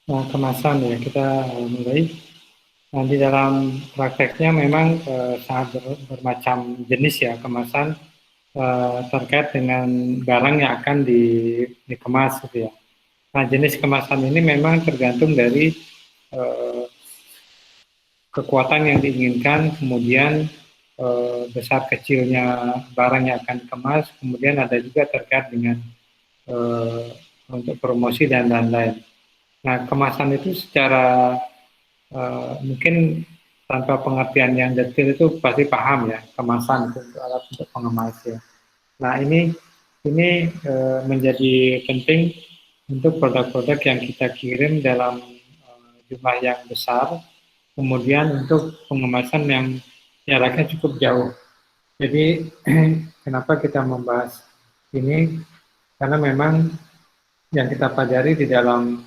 kemasan ya, kita mulai. Nah, di dalam prakteknya memang sangat bermacam jenis ya kemasan terkait dengan barang yang akan dikemas gitu ya. Nah, jenis kemasan ini memang tergantung dari eh, kekuatan yang diinginkan, kemudian besar kecilnya barang yang akan dikemas, kemudian ada juga terkait dengan eh, untuk promosi dan lain-lain. Nah, kemasan itu secara mungkin tanpa pengertian yang detail itu pasti paham ya, kemasan itu untuk alat untuk pengemas ya. Nah, ini menjadi penting untuk produk-produk yang kita kirim dalam jumlah yang besar, kemudian untuk pengemasan yang jaraknya cukup jauh. Jadi kenapa kita membahas ini? Karena memang yang kita pelajari di dalam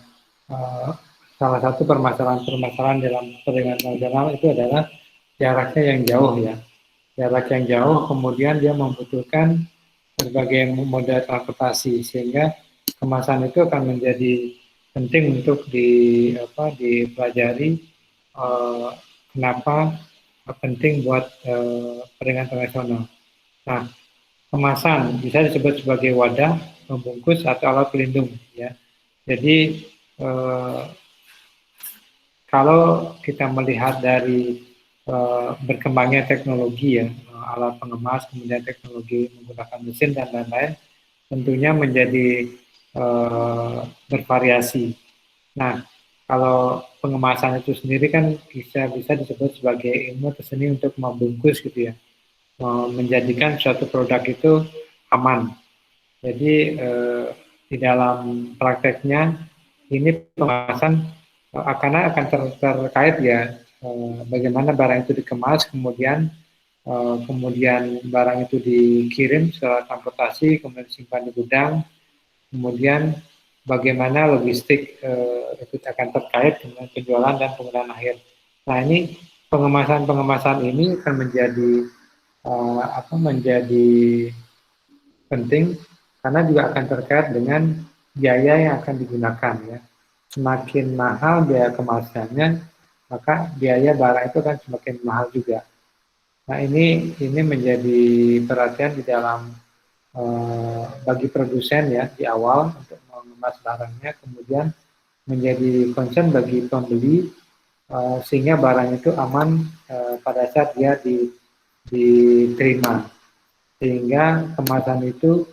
uh, salah satu permasalahan-permasalahan dalam perdagangan nasional itu adalah jaraknya yang jauh ya. Jarak yang jauh, kemudian dia membutuhkan berbagai moda transportasi sehingga kemasan itu akan menjadi penting untuk dipelajari kenapa penting buat perdagangan internasional. Nah, kemasan bisa disebut sebagai wadah, pembungkus atau alat pelindung ya. Jadi kalau kita melihat dari berkembangnya teknologi ya, alat pengemas, kemudian teknologi menggunakan mesin dan lain-lain, tentunya menjadi bervariasi. Nah, kalau pengemasan itu sendiri kan bisa disebut sebagai ilmu atau seni untuk membungkus gitu ya, menjadikan suatu produk itu aman. Jadi di dalam prakteknya ini pengemasan akan terkait ya bagaimana barang itu dikemas, kemudian barang itu dikirim secara transportasi, kemudian disimpan di gudang, kemudian bagaimana logistik itu akan terkait dengan penjualan dan penggunaan akhir. Nah, ini pengemasan ini akan menjadi penting karena juga akan terkait dengan biaya yang akan digunakan ya. Semakin mahal biaya kemasannya, maka biaya barang itu kan semakin mahal juga. Nah, ini menjadi perhatian di dalam bagi produsen ya di awal untuk mengemas barangnya, kemudian menjadi concern bagi pembeli sehingga barang itu aman pada saat dia diterima, sehingga kemasan itu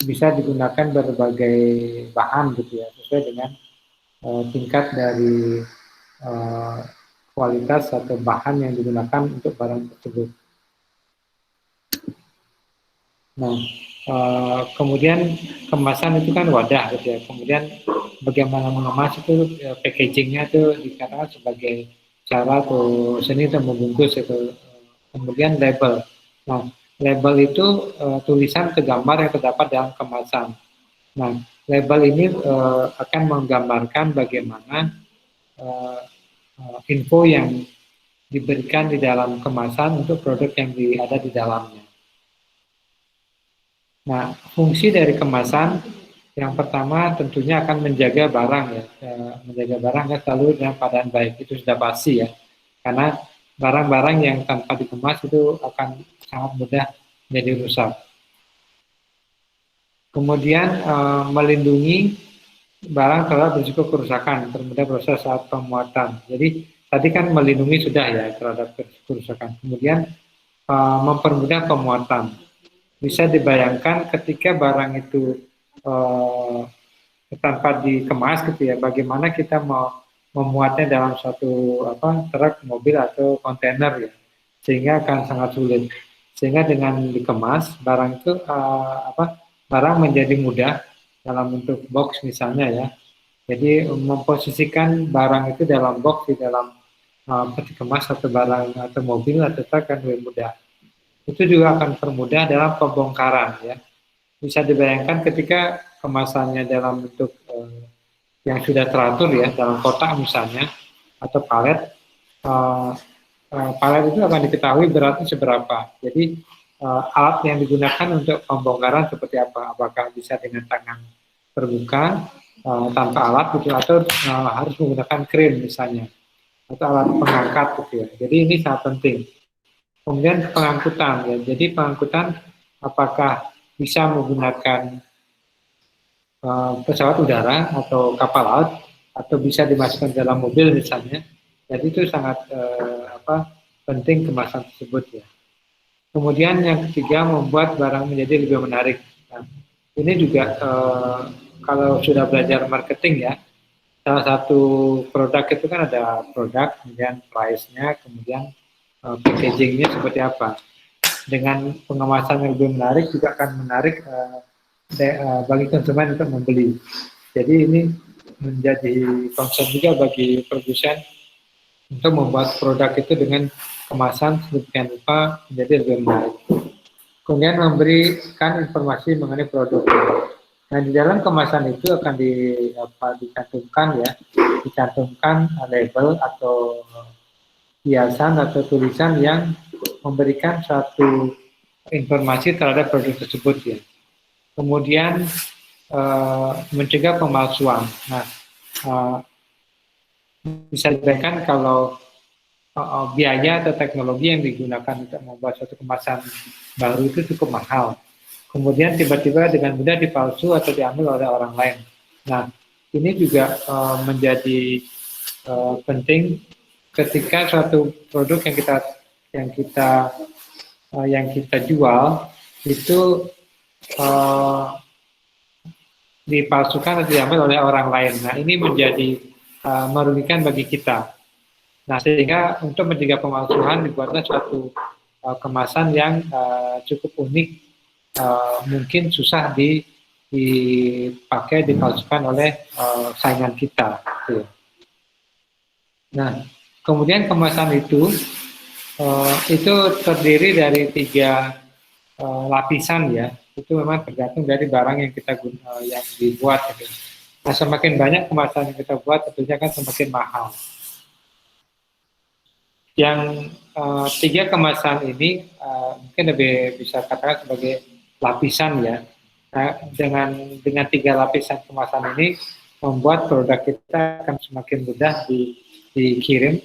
bisa digunakan berbagai bahan gitu ya sesuai dengan tingkat dari kualitas atau bahan yang digunakan untuk barang tersebut. Nah, kemudian kemasan itu kan wadah gitu ya. Kemudian bagaimana mengemas itu packagingnya itu dikatakan sebagai cara atau seni untuk membungkus itu. Kemudian label. Nah, label itu tulisan atau gambar yang terdapat dalam kemasan. Nah, label ini akan menggambarkan bagaimana info yang diberikan di dalam kemasan untuk produk yang ada di dalamnya. Nah, fungsi dari kemasan yang pertama tentunya akan menjaga barang ya, menjaga barang kan selalu dalam keadaan baik, itu sudah pasti ya, karena barang-barang yang tanpa dikemas itu akan sangat mudah menjadi rusak. Kemudian melindungi barang terhadap risiko kerusakan, termudah proses saat pemuatan. Jadi tadi kan melindungi sudah ya terhadap kerusakan. Kemudian mempermudah pemuatan. Bisa dibayangkan ketika barang itu tanpa dikemas gitu ya, bagaimana kita mau memuatnya dalam suatu truk, mobil atau kontainer ya, sehingga akan sangat sulit. Sehingga dengan dikemas barang itu barang menjadi mudah dalam bentuk box misalnya ya. Jadi memposisikan barang itu dalam box di dalam peti kemas atau barang atau mobil atau truk kan lebih mudah. Itu juga akan permudah dalam pembongkaran ya. Bisa dibayangkan ketika kemasannya dalam bentuk yang sudah teratur ya, dalam kotak misalnya atau palet, palet itu akan diketahui beratnya seberapa. Jadi alat yang digunakan untuk pembongkaran seperti apa? Apakah bisa dengan tangan terbuka tanpa alat gitu, atau harus menggunakan krim misalnya, atau alat pengangkat gitu ya. Jadi ini sangat penting. Kemudian pengangkutan ya. Jadi pengangkutan apakah bisa menggunakan pesawat udara atau kapal laut, atau bisa dimasukkan dalam mobil misalnya. Jadi itu sangat penting kemasan tersebut ya. Kemudian yang ketiga, membuat barang menjadi lebih menarik. Nah, ini juga kalau sudah belajar marketing ya, salah satu produk itu kan ada produk, kemudian price-nya, kemudian packaging-nya seperti apa. Dengan pengemasan yang lebih menarik juga akan menarik bagi konsumen untuk membeli. Jadi ini menjadi concern juga bagi produsen untuk membuat produk itu dengan kemasan sedemikian rupa menjadi lebih menarik. Kemudian memberikan informasi mengenai produk. Nah, di dalam kemasan itu akan dicantumkan label atau hiasan atau tulisan yang memberikan suatu informasi terhadap produk tersebut ya. Kemudian mencegah pemalsuan. Nah, bisa dibayangkan kalau biaya atau teknologi yang digunakan untuk membuat suatu kemasan baru itu cukup mahal. Kemudian tiba-tiba dengan mudah dipalsu atau diambil oleh orang lain. Nah, ini juga menjadi penting ketika suatu produk yang kita jual itu dipalsukan atau diambil oleh orang lain. Nah, ini menjadi merugikan bagi kita. Nah, sehingga untuk mencegah pemalsuan dibuatlah suatu kemasan yang cukup unik, mungkin susah dipakai, dipalsukan oleh saingan kita. Gitu. Nah, kemudian kemasan itu terdiri dari 3 lapisan ya. Itu memang tergantung dari barang yang kita yang dibuat. Gitu. Nah, semakin banyak kemasan yang kita buat, tentunya kan semakin mahal. Yang 3 kemasan ini mungkin lebih bisa katakan sebagai lapisan ya. Nah, dengan 3 lapisan kemasan ini membuat produk kita akan semakin mudah dikirim,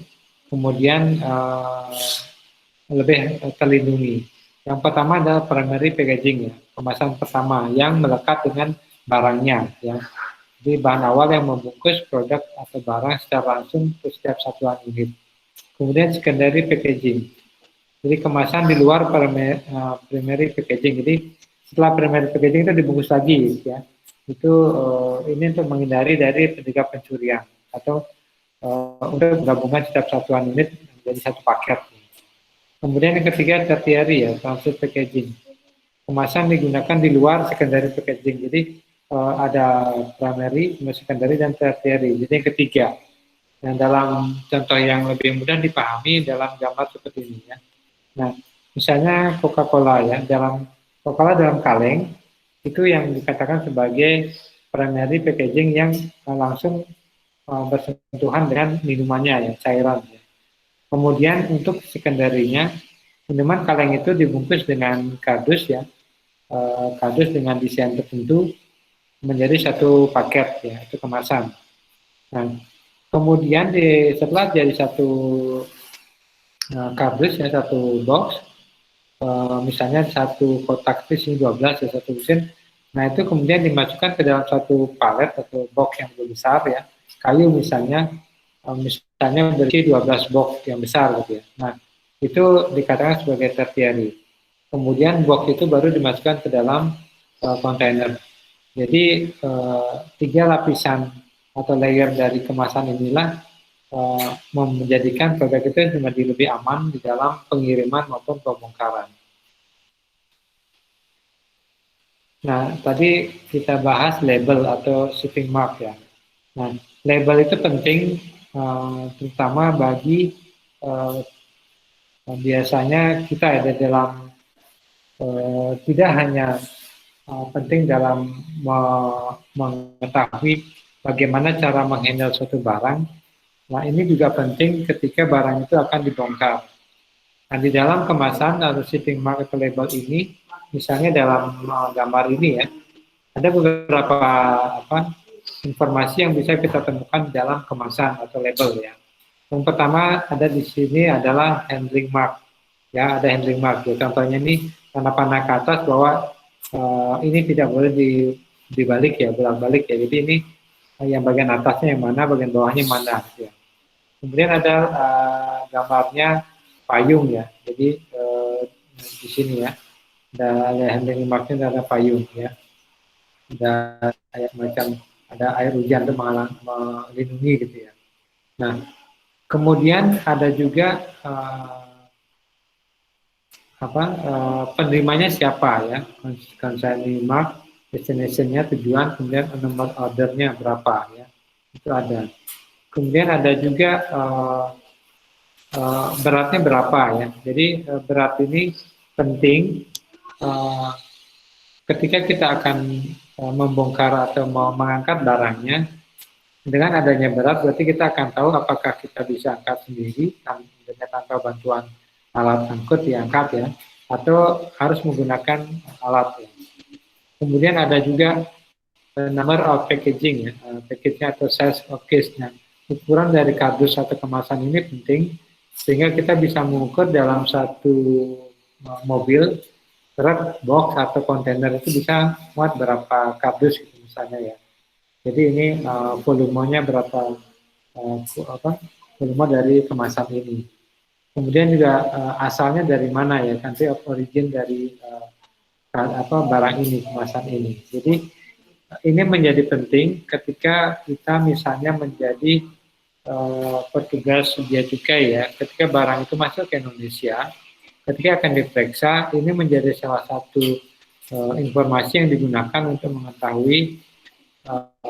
kemudian lebih terlindungi. Yang pertama adalah primary packaging ya, kemasan pertama yang melekat dengan barangnya ya. Jadi bahan awal yang membungkus produk atau barang secara langsung ke setiap satuan unit. Kemudian secondary packaging. Jadi kemasan di luar primary packaging. Jadi setelah primary packaging itu dibungkus lagi ya. Itu ini untuk menghindari dari pencegah pencurian atau untuk gabungan setiap satuan unit menjadi satu paket. Kemudian yang ketiga tertiary ya, transit packaging. Kemasan digunakan di luar secondary packaging. Jadi ada primary, secondary, dan tertiary. Jadi yang ketiga. Dan dalam contoh yang lebih mudah dipahami dalam gambar seperti ini ya. Nah, misalnya Coca-Cola ya, Coca-Cola dalam kaleng itu yang dikatakan sebagai primary packaging yang langsung bersentuhan dengan minumannya ya, cairan ya. Kemudian untuk secondary-nya, minuman kaleng itu dibungkus dengan kardus ya, kardus dengan desain tertentu menjadi satu paket ya, itu kemasan. Nah, kemudian setelah jadi satu kardus ya, satu box, misalnya satu kotak ini 12 ya, satu mesin. Nah, itu kemudian dimasukkan ke dalam satu palet atau box yang lebih besar ya, kayu misalnya berisi 12 box yang besar gitu ya. Nah, itu dikatakan sebagai tertiary. Kemudian box itu baru dimasukkan ke dalam kontainer. Jadi 3 lapisan atau layer dari kemasan inilah menjadikan produk itu menjadi lebih aman di dalam pengiriman maupun pembongkaran. Nah, tadi kita bahas label atau shipping mark ya. Nah, label itu penting terutama bagi biasanya kita ada dalam tidak hanya penting dalam mengetahui bagaimana cara menghandle suatu barang. Nah, ini juga penting ketika barang itu akan dibongkar. Nah, di dalam kemasan atau shipping mark atau label ini, misalnya dalam gambar ini ya, ada beberapa informasi yang bisa kita temukan di dalam kemasan atau label ya. Yang pertama ada di sini adalah handling mark. Ya, ada handling mark. Ya. Contohnya ini tanda panah ke atas bahwa ini tidak boleh dibalik ya, bolak-balik ya. Jadi ini yang bagian atasnya yang mana, bagian bawahnya mana. Ya. Kemudian ada gambarnya payung ya. Jadi di sini ya, ada handling marknya, ada payung ya. Ada kayak macam ada air hujan itu melindungi gitu ya. Nah, kemudian ada juga penerimanya siapa ya, consignee mark, destination-nya, tujuan, kemudian nomor ordernya berapa ya, itu ada. Kemudian ada juga beratnya berapa ya. Jadi berat ini penting ketika kita akan membongkar atau mau mengangkat barangnya. Dengan adanya berat berarti kita akan tahu apakah kita bisa angkat sendiri dengan tanpa bantuan alat angkut diangkat ya, atau harus menggunakan alat ya. Kemudian ada juga number of packaging ya, package-nya atau size of case-nya. Ukuran dari kardus atau kemasan ini penting sehingga kita bisa mengukur dalam satu mobil berat box atau kontainer itu bisa muat berapa kardus gitu misalnya ya. Jadi ini volumenya berapa volume dari kemasan ini. Kemudian juga asalnya dari mana ya, country of origin dari barang ini, kemasan ini. Jadi ini menjadi penting ketika kita misalnya menjadi petugas bea cukai ya, ketika barang itu masuk ke Indonesia, ketika akan diperiksa, ini menjadi salah satu informasi yang digunakan untuk mengetahui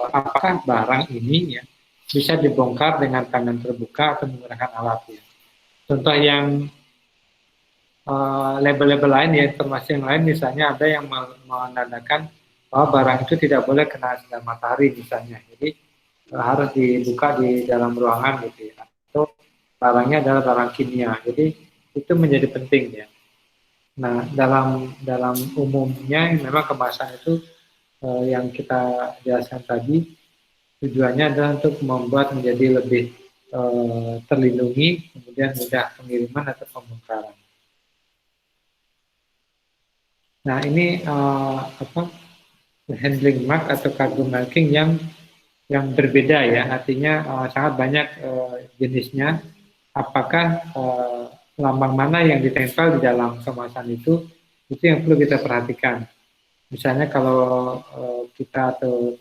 apakah barang ini ya bisa dibongkar dengan tangan terbuka atau menggunakan alat ya. Contoh yang label-label lain ya, informasi yang lain misalnya ada yang menandakan bahwa barang itu tidak boleh kena sinar matahari misalnya. Jadi harus dibuka di dalam ruangan gitu ya. Atau barangnya adalah barang kimia. Jadi itu menjadi penting ya. Nah, dalam umumnya memang kemasan itu yang kita jelaskan tadi tujuannya adalah untuk membuat menjadi lebih terlindungi, kemudian mudah pengiriman atau pembongkaran. Nah ini handling mark atau cargo marking yang berbeda ya, artinya sangat banyak jenisnya. Apakah lambang mana yang ditempel di dalam kemasan itu yang perlu kita perhatikan. Misalnya kalau kita atau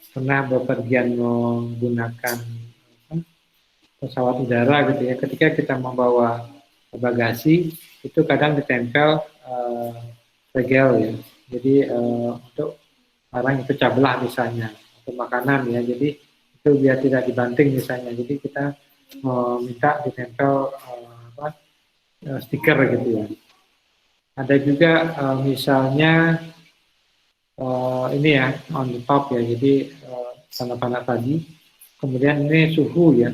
pernah bepergian menggunakan pesawat udara gitu ya, ketika kita membawa bagasi itu kadang ditempel segel ya, jadi untuk barang itu cabelah misalnya atau makanan ya, jadi itu biar tidak dibanting misalnya, jadi kita minta ditempel stiker gitu ya. Ada juga misalnya ini ya on the top ya, jadi tanda panah tadi. Kemudian ini suhu ya.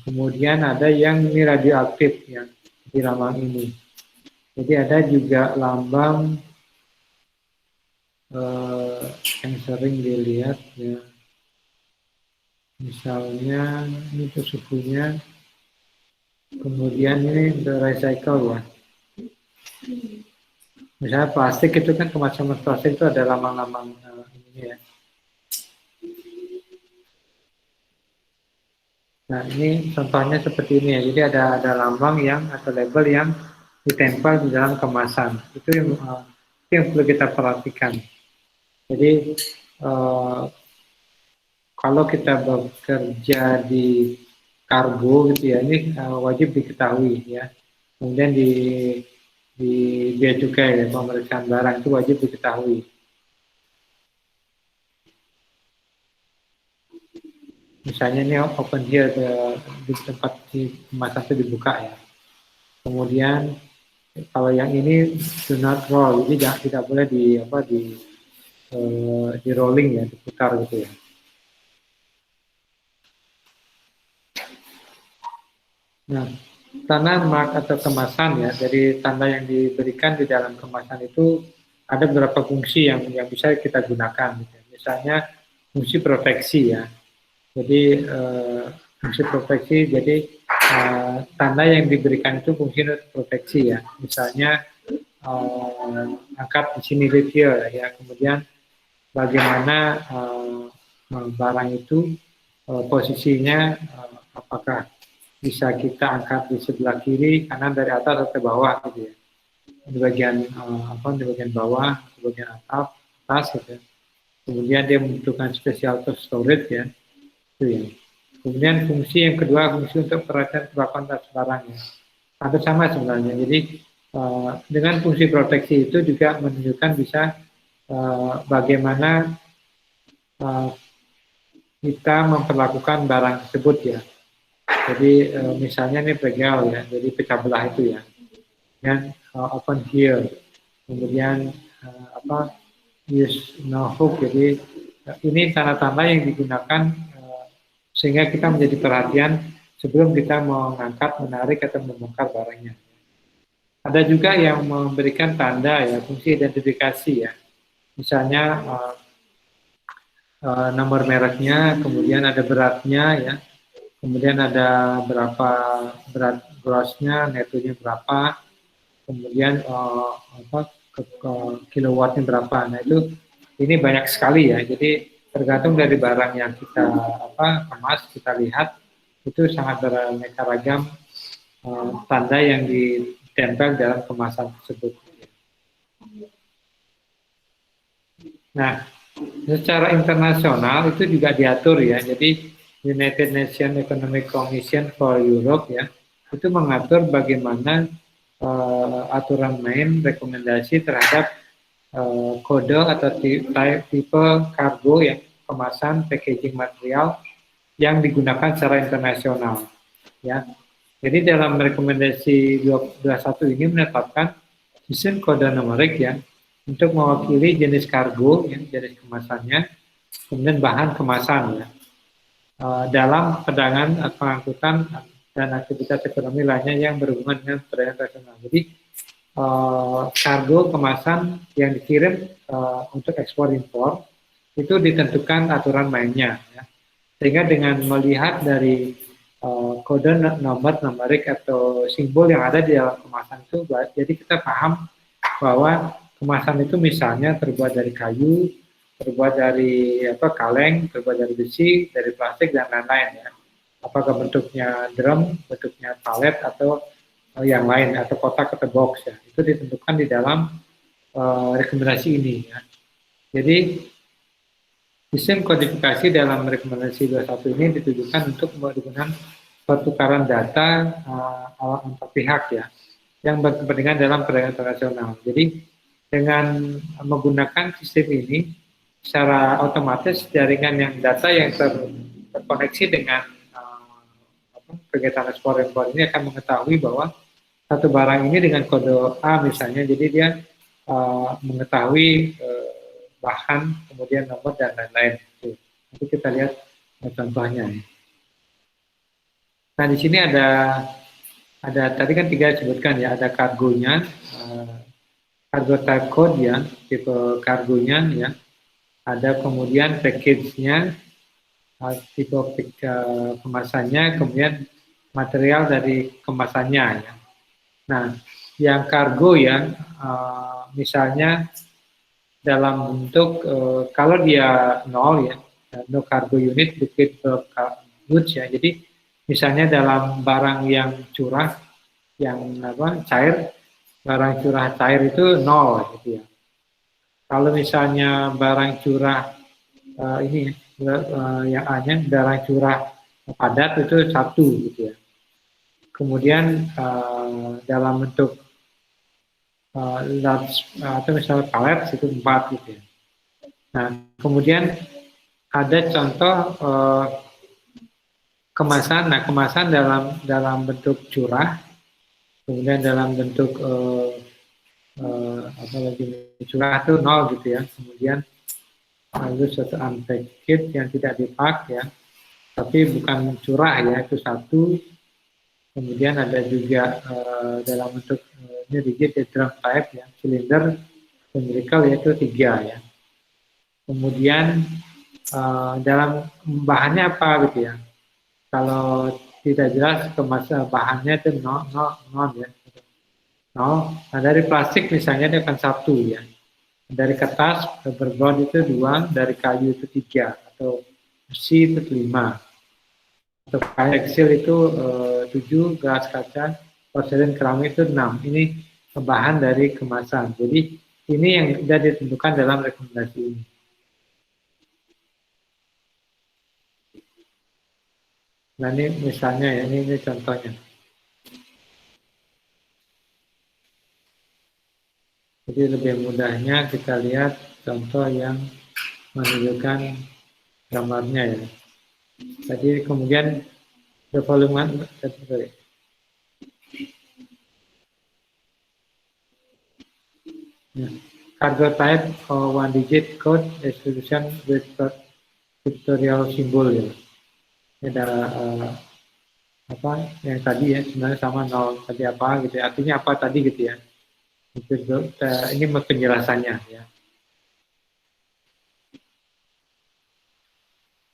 Kemudian ada yang ini radioaktif ya di lambang ini. Jadi ada juga lambang yang sering dilihat ya. Misalnya ini suhunya. Kemudian ini the recycle ya. Misalnya plastik itu kan, kemasan plastik itu ada lambang-lambang ini ya. Nah ini contohnya seperti ini ya. Jadi ada lambang yang atau label yang ditempel di dalam kemasan. Itu yang perlu kita perhatikan. Jadi kalau kita bekerja di kargo gitu ya, ini wajib diketahui ya. Kemudian di bea cukai ya, pemeriksaan barang itu wajib diketahui. Misalnya ini open here di tempat di kemasan itu dibuka ya. Kemudian kalau yang ini do not roll, jadi tidak boleh di rolling ya, diputar gitu ya. Nah, tanda mark atau kemasan ya, dari tanda yang diberikan di dalam kemasan itu ada beberapa fungsi yang bisa kita gunakan. Gitu. misalnya fungsi proteksi ya. Jadi fungsi proteksi, jadi tanda yang diberikan itu fungsi proteksi ya. Misalnya angkat di sini here ya, kemudian bagaimana barang itu posisinya, apakah bisa kita angkat di sebelah kiri, kanan, dari atas atau bawah gitu ya. Di bagian di bagian bawah, di bagian atas gitu ya. Kemudian dia membutuhkan special storage ya, itu ya. Kemudian fungsi yang kedua, fungsi untuk perlakuan atas barang ya. Hampir sama sebenarnya. Jadi dengan fungsi proteksi itu juga menunjukkan bisa bagaimana kita memperlakukan barang tersebut ya. Jadi misalnya ini begal ya, jadi pecah belah itu ya. Dan open here, kemudian use no hook. Jadi ini tanda-tanda yang digunakan sehingga kita menjadi perhatian sebelum kita mengangkat, menarik atau membongkar barangnya. Ada juga yang memberikan tanda ya, fungsi identifikasi ya. Misalnya nomor mereknya, kemudian ada beratnya ya, kemudian ada berapa berat grossnya, netonya berapa, kemudian kilowattnya berapa. Nah itu ini banyak sekali ya. Jadi tergantung dari barang yang kita kemas, kita lihat, itu sangat beraneka ragam tanda yang ditempel dalam kemasan tersebut. Nah, secara internasional itu juga diatur ya. Jadi United Nations Economic Commission for Europe ya, itu mengatur bagaimana aturan main rekomendasi terhadap kode atau tipe kargo ya, kemasan, packaging material yang digunakan secara internasional ya. Jadi dalam rekomendasi 21 ini menetapkan sistem kode numerik ya untuk mewakili jenis kargo, ya, jenis kemasannya, kemudian bahan kemasan ya, dalam perdagangan, pengangkutan dan aktivitas ekonomi lainnya yang berhubungan dengan perdagangan internasional. Jadi kargo kemasan yang dikirim untuk ekspor impor itu ditentukan aturan mainnya ya. Sehingga dengan melihat dari kode nomor numerik atau simbol yang ada di dalam kemasan itu, jadi kita paham bahwa kemasan itu misalnya terbuat dari kayu, terbuat dari kaleng, terbuat dari besi, dari plastik dan lain-lain ya. Apakah bentuknya drum, bentuknya palet atau yang lain atau kotak atau box ya. Itu ditentukan di dalam rekomendasi ini ya. Jadi sistem kodifikasi dalam rekomendasi 21 ini ditujukan untuk menggunakan pertukaran data antar pihak ya yang berkepentingan dalam perdagangan internasional. Jadi dengan menggunakan sistem ini, secara otomatis jaringan yang data yang terkoneksi dengan kegiatan ekspor impor ini akan mengetahui bahwa satu barang ini dengan kode A misalnya, jadi dia mengetahui bahan, kemudian nomor dan lain-lain. Nanti kita lihat contohnya. Nah di sini ada tadi kan 3 disebutkan ya, ada kargonya, cargo type code ya, tipe kargonya ya, ada kemudian package-nya, tipe kemasannya, kemudian material dari kemasannya ya. Nah, yang kargo ya, misalnya dalam bentuk kalau dia 0 ya, no cargo unit liquid goods ya. Jadi misalnya dalam barang yang curah, yang cair, barang curah cair itu 0 gitu ya. Kalau misalnya barang curah yang A-nya barang curah padat itu 1 gitu ya. Kemudian dalam bentuk large atau misalnya palet itu 4 gitu ya. Nah, kemudian ada contoh kemasan. Nah, kemasan dalam bentuk curah, kemudian dalam bentuk curah itu 0 gitu ya. Kemudian lalu suatu unpacked yang tidak dipak ya, tapi bukan curah ya, itu 1. Kemudian ada juga dalam bentuk ini rigid ya, drum type ya, silinder, cylindrical yaitu 3 ya. Kemudian dalam bahannya apa gitu ya. Kalau tidak jelas kemasan bahannya itu non ya. No, nah dari plastik misalnya dia akan satu ya. Dari kertas paperboard itu 2, dari kayu itu 3, atau besi itu 5, atau kayu tekstil itu 7, gelas kaca, porselin keramik itu 6. Ini bahan dari kemasan. Jadi ini yang sudah ditentukan dalam rekomendasi ini. Nah ini misalnya ya, ini contohnya. Jadi lebih mudahnya kita lihat contoh yang menunjukkan gambarnya ya. Jadi kemudian the volume sorry. Ya. Cargo type one digit code distribution with vectorial symbol ya. Ini ada apa yang tadi ya sebenarnya sama nol tadi apa gitu ya. Artinya apa tadi gitu ya. Itu, ini penjelasannya ya.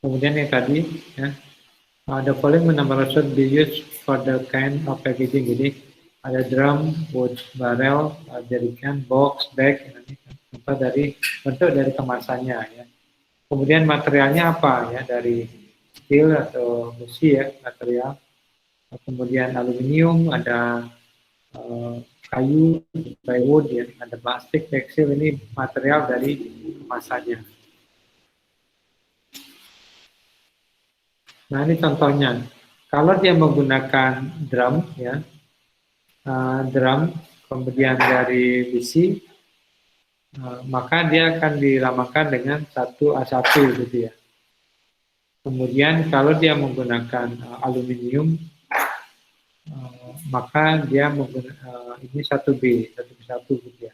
Kemudian yang tadi ya, the following number should be used for the kind of packaging. Jadi ada drum, wood, barrel, jerigen, box, bag, ini contoh dari bentuk dari kemasannya ya. Kemudian materialnya apa ya, dari steel atau besi ya material. Kemudian aluminium, ada kayu, plywood ya, ada plastik, tekstil, ini material dari kemasannya. Nah ini contohnya, kalau dia menggunakan drum ya, drum kemudian dari besi, maka dia akan diramakan dengan 1A1 gitu ya. Kemudian kalau dia menggunakan aluminium, maka dia menggunakan ini 1B, 1B1 gitu ya.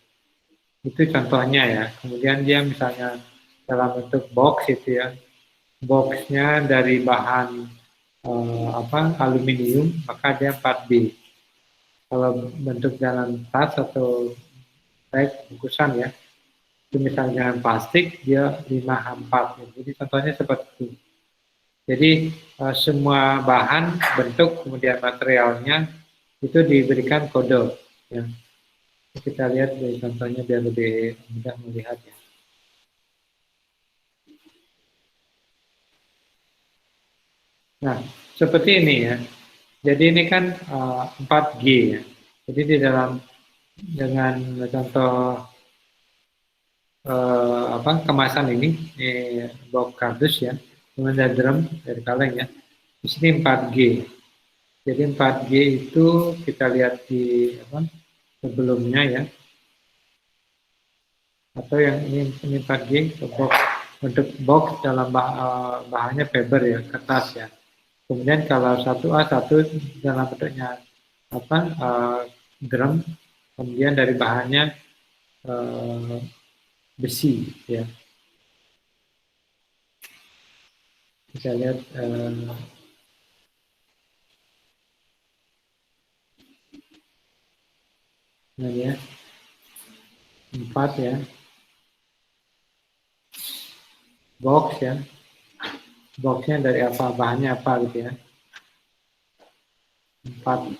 Itu contohnya ya. Kemudian dia misalnya dalam bentuk box gitu ya. Boxnya dari bahan aluminium, maka dia 4B. Kalau bentuk dalam tas atau bag bungkusan ya, itu misalnya dengan plastik dia 5H4. Ya. Jadi contohnya seperti itu. Jadi semua bahan, bentuk, kemudian materialnya itu diberikan kode. Ya. Kita lihat dari contohnya biar lebih mudah melihat ya. Nah, seperti ini ya. Jadi ini kan 4G ya. Jadi di dalam dengan contoh kemasan ini box kardus ya, kemudian drum dari kaleng ya. Di sini 4G. Jadi 4G itu kita lihat di sebelumnya ya. Atau yang ini 4G box, bentuk box dalam bahannya paper ya, kertas ya. Kemudian kalau 1A1 dalam bentuknya drum, kemudian dari bahannya besi ya. Kita lihat nah ya, 4 ya, box ya, boxnya dari apa, bahannya apa gitu ya. 4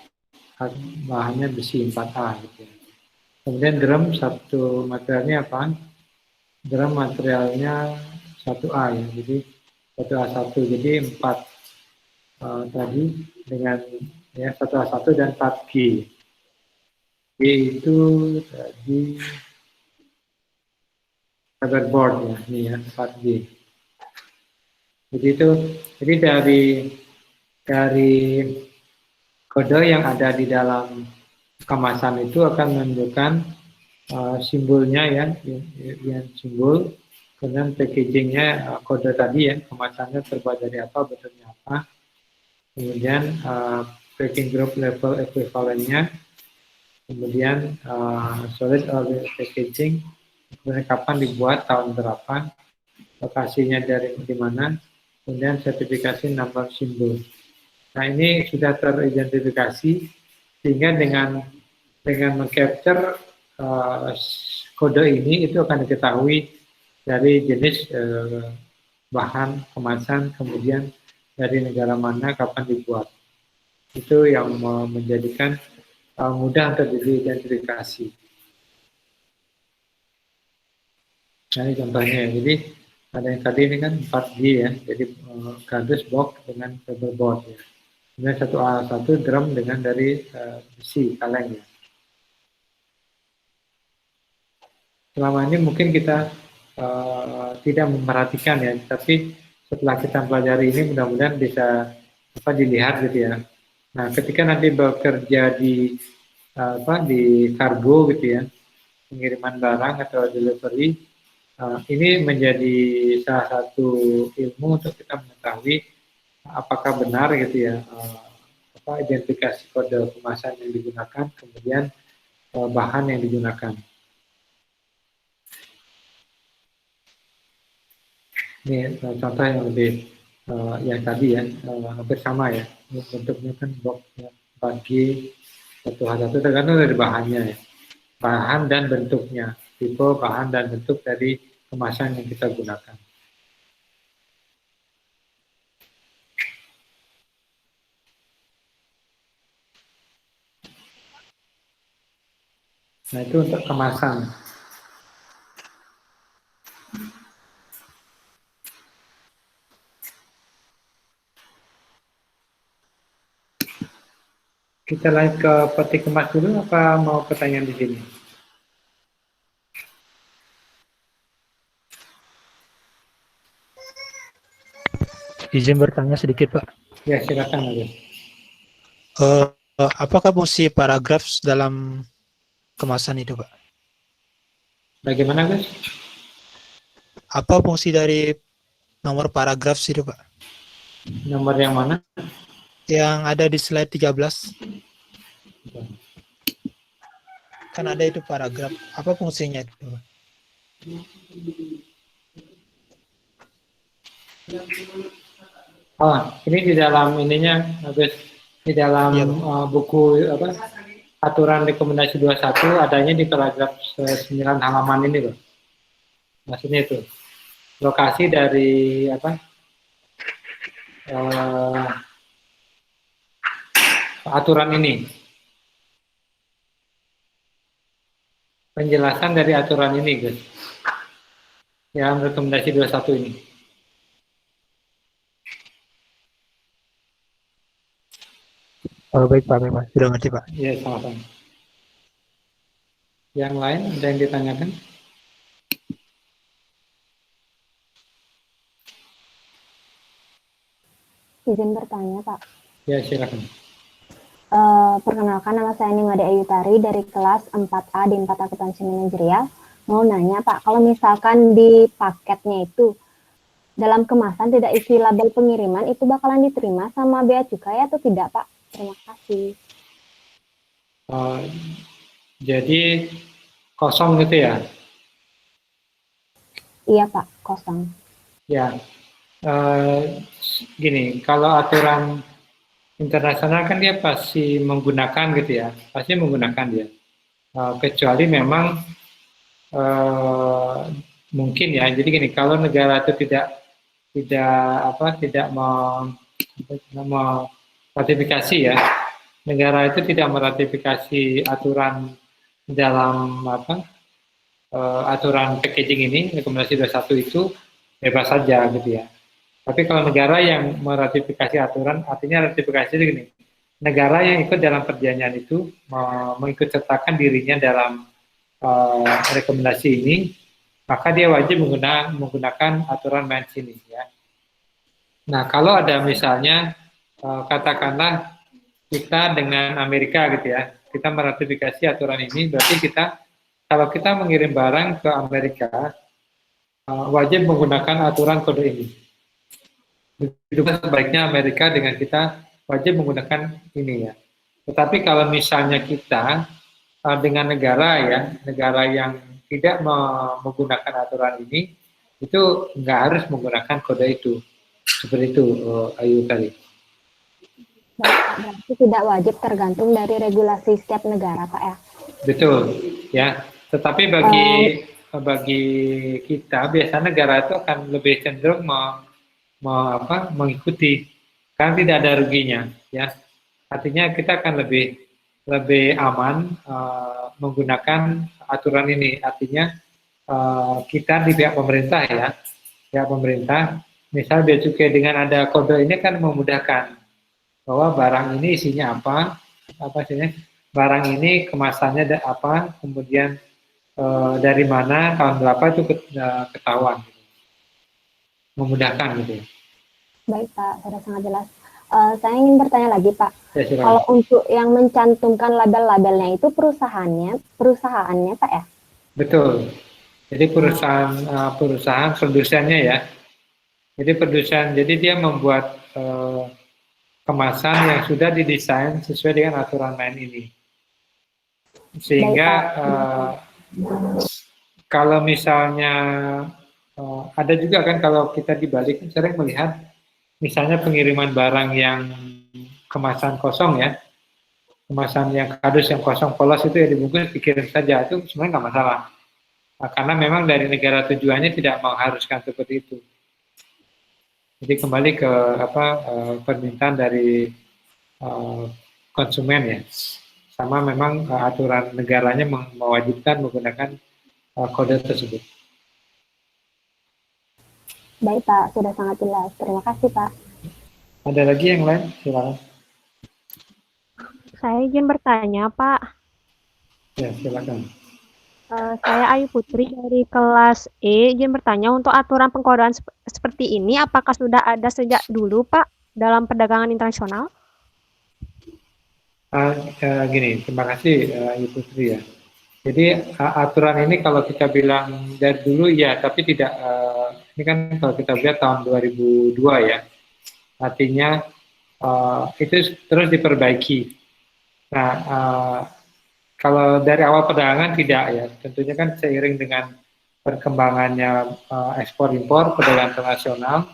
bahannya besi 4A gitu ya. Kemudian drum satu materialnya apa? Drum materialnya 1A ya, jadi 1A1, jadi 4 tadi dengan ya 1A1 dan 4G. G itu tadi paperboard ya, ini ya 4G. Jadi itu, jadi dari kode yang ada di dalam kemasan itu akan menunjukkan simbolnya ya, yang simbol, kemudian packagingnya kode tadi ya, kemasannya terbuat dari apa, bentuknya apa, kemudian packing group level equivalentnya, kemudian solid or packaging, kemudian kapan dibuat, tahun berapa, lokasinya dari di mana, kemudian sertifikasi number simbol. Nah ini sudah teridentifikasi sehingga dengan mengcapture kode ini itu akan diketahui dari jenis bahan kemasan, kemudian dari negara mana, kapan dibuat. Itu yang menjadikan mudah untuk diidentifikasi. Nah, ini contohnya ya. Jadi ada yang tadi ini kan 4G ya, jadi kardus box dengan paperboard ya. Kemudian satu drum dengan dari besi kaleng ya. Selama ini mungkin kita tidak memperhatikan ya, tapi setelah kita pelajari ini mudah-mudahan bisa dilihat gitu ya. Nah, ketika nanti bekerja di di kargo gitu ya, pengiriman barang atau delivery, ini menjadi salah satu ilmu untuk kita mengetahui apakah benar gitu ya, identifikasi kode kemasan yang digunakan, kemudian bahan yang digunakan. Ini contoh yang lebih yang tadi ya, hampir sama ya, bentuknya kan box ya, 4G, satu H1 tergantung dari bahannya ya, bahan dan bentuknya, tipe bahan dan bentuk dari kemasan yang kita gunakan. Nah, itu untuk kemasan. Kita lanjut ke peti kemas dulu, apa mau pertanyaan di sini? Izin bertanya sedikit, Pak. Ya, silakan aja. Apakah fungsi paragraf dalam kemasan itu, Pak? Bagaimana, guys? Apa fungsi dari nomor paragraf itu, Pak? Nomor yang mana? Yang ada di slide 13. Kan ada itu paragraf. Apa fungsinya itu, Pak? Oh, ini di dalam ininya, guys, di dalam Iya, buku aturan rekomendasi 21 adanya di paragraf 9 halaman ini loh. Maksudnya itu lokasi dari aturan ini, penjelasan dari aturan ini, guys, yang rekomendasi 21 ini. Baik, Pak, memang sudah ngerti, Pak. Ya, sama-sama. Yang lain ada yang ditanyakan? Izin bertanya, Pak. Ya, silakan. Perkenalkan, nama saya Nimade Ayutari dari kelas 4A di 4 Akuntansi Manajerial. Mau nanya, Pak, kalau misalkan di paketnya itu dalam kemasan tidak isi label pengiriman, itu bakalan diterima sama bea cukai atau tidak, Pak? Terima kasih. Jadi kosong gitu ya? Iya, Pak, kosong. Ya, gini, kalau aturan internasional kan dia pasti menggunakan gitu ya, pasti menggunakan dia. Kecuali memang mungkin ya, jadi gini, kalau negara itu tidak meratifikasi ya, negara itu tidak meratifikasi aturan dalam aturan packaging ini, rekomendasi 21 itu bebas saja gitu ya. Tapi kalau negara yang meratifikasi aturan, artinya ratifikasi itu gini, negara yang ikut dalam perjanjian itu mengikut sertakan dirinya dalam rekomendasi ini, maka dia wajib menggunakan aturan main sini ya. Nah, kalau ada misalnya katakanlah kita dengan Amerika gitu ya, kita meratifikasi aturan ini, berarti kalau kita mengirim barang ke Amerika, wajib menggunakan aturan kode ini. Begitu sebaiknya Amerika dengan kita wajib menggunakan ini ya. Tetapi kalau misalnya kita dengan negara yang tidak menggunakan aturan ini, itu nggak harus menggunakan kode itu. Seperti itu, Ayu tadi. Berarti tidak wajib, tergantung dari regulasi setiap negara, Pak ya? Betul, ya. Tetapi bagi kita biasanya negara itu akan lebih cenderung mengikuti karena tidak ada ruginya, ya. Artinya kita akan lebih aman menggunakan aturan ini. Artinya kita di pihak pemerintah, ya, pihak pemerintah, misal bea cukai dengan ada kode ini kan memudahkan bahwa barang ini isinya apa sih, barang ini kemasannya apa, kemudian dari mana, tahun berapa itu ketahuan, memudahkan gitu ya. Baik Pak, sudah sangat jelas. Saya ingin bertanya lagi Pak, Ya, silakan. kalau untuk yang mencantumkan label-labelnya itu perusahaannya Pak ya? Betul. Jadi perusahaan produsennya, ya. Jadi produsen, jadi dia membuat kemasan yang sudah didesain sesuai dengan aturan main ini. Sehingga kalau misalnya ada juga kan, kalau kita dibalik sering melihat misalnya pengiriman barang yang kemasan kosong, ya, kemasan yang kardus yang kosong polos itu ya dibungkus dikirim saja, itu sebenarnya nggak masalah. Karena memang dari negara tujuannya tidak mengharuskan seperti itu. Jadi kembali ke permintaan dari konsumen, ya. Sama memang aturan negaranya mewajibkan menggunakan kode tersebut. Baik Pak, sudah sangat jelas. Terima kasih Pak. Ada lagi yang lain? Silakan. Saya izin bertanya, Pak. Ya, silakan. Saya Ayu Putri dari kelas E. Izin bertanya, untuk aturan pengkodaan seperti ini, apakah sudah ada sejak dulu, Pak, dalam perdagangan internasional? Gini, terima kasih Ibu Putri, ya. Jadi aturan ini kalau kita bilang dari dulu, ya, tapi tidak. Ini kan kalau kita lihat tahun 2002, ya. Artinya itu terus diperbaiki. Nah, kalau dari awal perdagangan tidak, ya. Tentunya kan seiring dengan perkembangannya ekspor-impor, perdagangan internasional,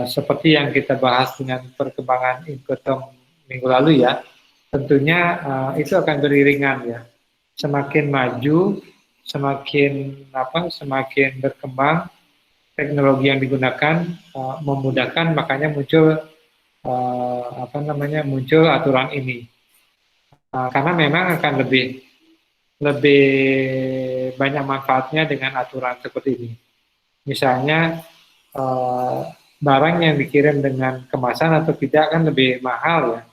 seperti yang kita bahas dengan perkembangan Incoterm minggu lalu, ya. Tentunya itu akan beriringan, ya. Semakin maju, semakin berkembang teknologi yang digunakan, memudahkan, makanya muncul muncul aturan ini. Karena memang akan lebih banyak manfaatnya dengan aturan seperti ini. Misalnya barang yang dikirim dengan kemasan atau tidak kan lebih mahal, ya.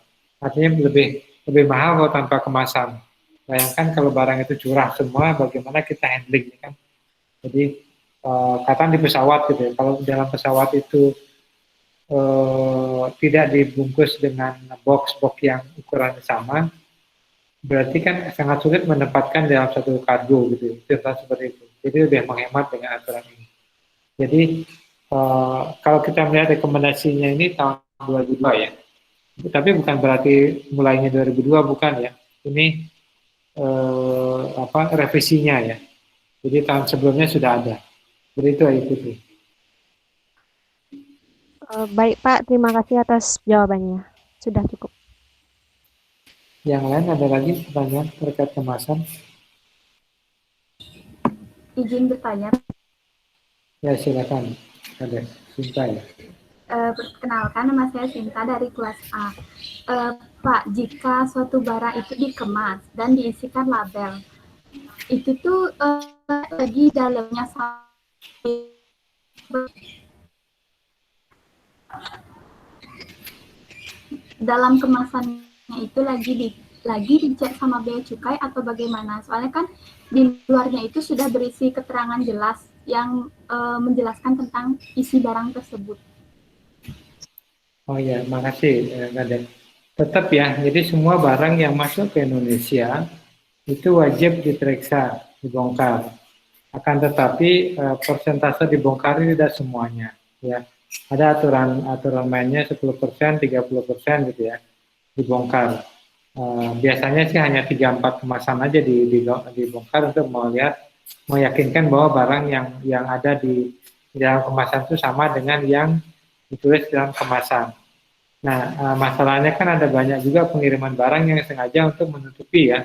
Artinya lebih mahal kalau tanpa kemasan. Bayangkan kalau barang itu curah semua, bagaimana kita handling, kan? Jadi katakan di pesawat gitu, ya. Kalau dalam pesawat itu tidak dibungkus dengan box-box yang ukurannya sama, berarti kan sangat sulit menempatkan dalam satu kargo gitu. Contoh seperti itu. Jadi lebih menghemat dengan aturan ini. Jadi kalau kita melihat rekomendasinya ini tahun 2002, ya. Tapi bukan berarti mulainya 2002, bukan, ya. Ini revisinya, ya. Jadi tahun sebelumnya sudah ada. Begitu, Ibu Putri. Baik Pak, terima kasih atas jawabannya. Sudah cukup. Yang lain ada lagi pertanyaan terkait kemasan? Izin bertanya. Ya, silakan. Ada Sinta, ya. Perkenalkan, nama saya Sinta dari kelas A. Pak, jika suatu barang itu dikemas dan diisikan label, itu tuh lagi dalamnya dalam kemasannya itu lagi dicek sama bea cukai atau bagaimana? Soalnya kan di luarnya itu sudah berisi keterangan jelas yang menjelaskan tentang isi barang tersebut. Oh ya, makasih, Gadek. Tetap, ya, jadi semua barang yang masuk ke Indonesia itu wajib diperiksa, dibongkar. Akan tetapi persentase dibongkar tidak semuanya, ya. Ada aturan mainnya 10%, 30% gitu, ya, dibongkar. Biasanya sih hanya 3-4 kemasan aja dibongkar untuk meyakinkan bahwa barang yang ada di dalam kemasan itu sama dengan yang ditulis dalam kemasan. Nah, masalahnya kan ada banyak juga pengiriman barang yang sengaja untuk menutupi, ya.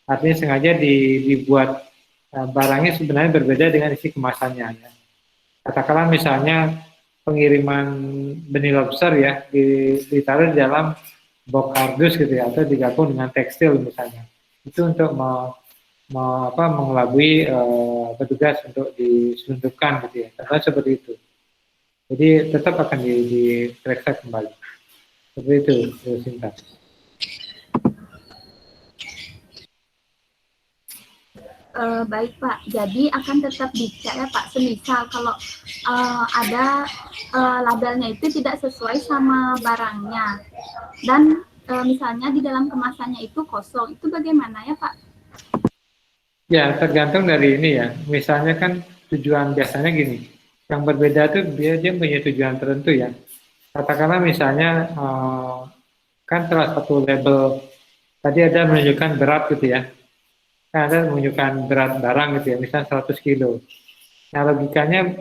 Artinya sengaja dibuat barangnya sebenarnya berbeda dengan isi kemasannya. Ya. Katakanlah misalnya pengiriman benih lobster ya ditaruh di dalam box kardus gitu ya, atau digabung dengan tekstil misalnya. Itu untuk mengelabui petugas untuk diselundupkan gitu ya. Contohnya seperti itu. Jadi tetap akan diperiksa kembali. Seperti itu, Sinta. Baik Pak, jadi akan tetap dicek ya Pak, semisal kalau ada labelnya itu tidak sesuai sama barangnya dan misalnya di dalam kemasannya itu kosong, itu bagaimana ya Pak? Ya, tergantung dari ini ya. Misalnya kan tujuan biasanya gini, yang berbeda tuh dia punya tujuan tertentu ya. Katakanlah misalnya kan salah satu label tadi ada menunjukkan berat gitu ya. Ada menunjukkan berat barang gitu ya, misalnya 100 kilo. Nah, logikanya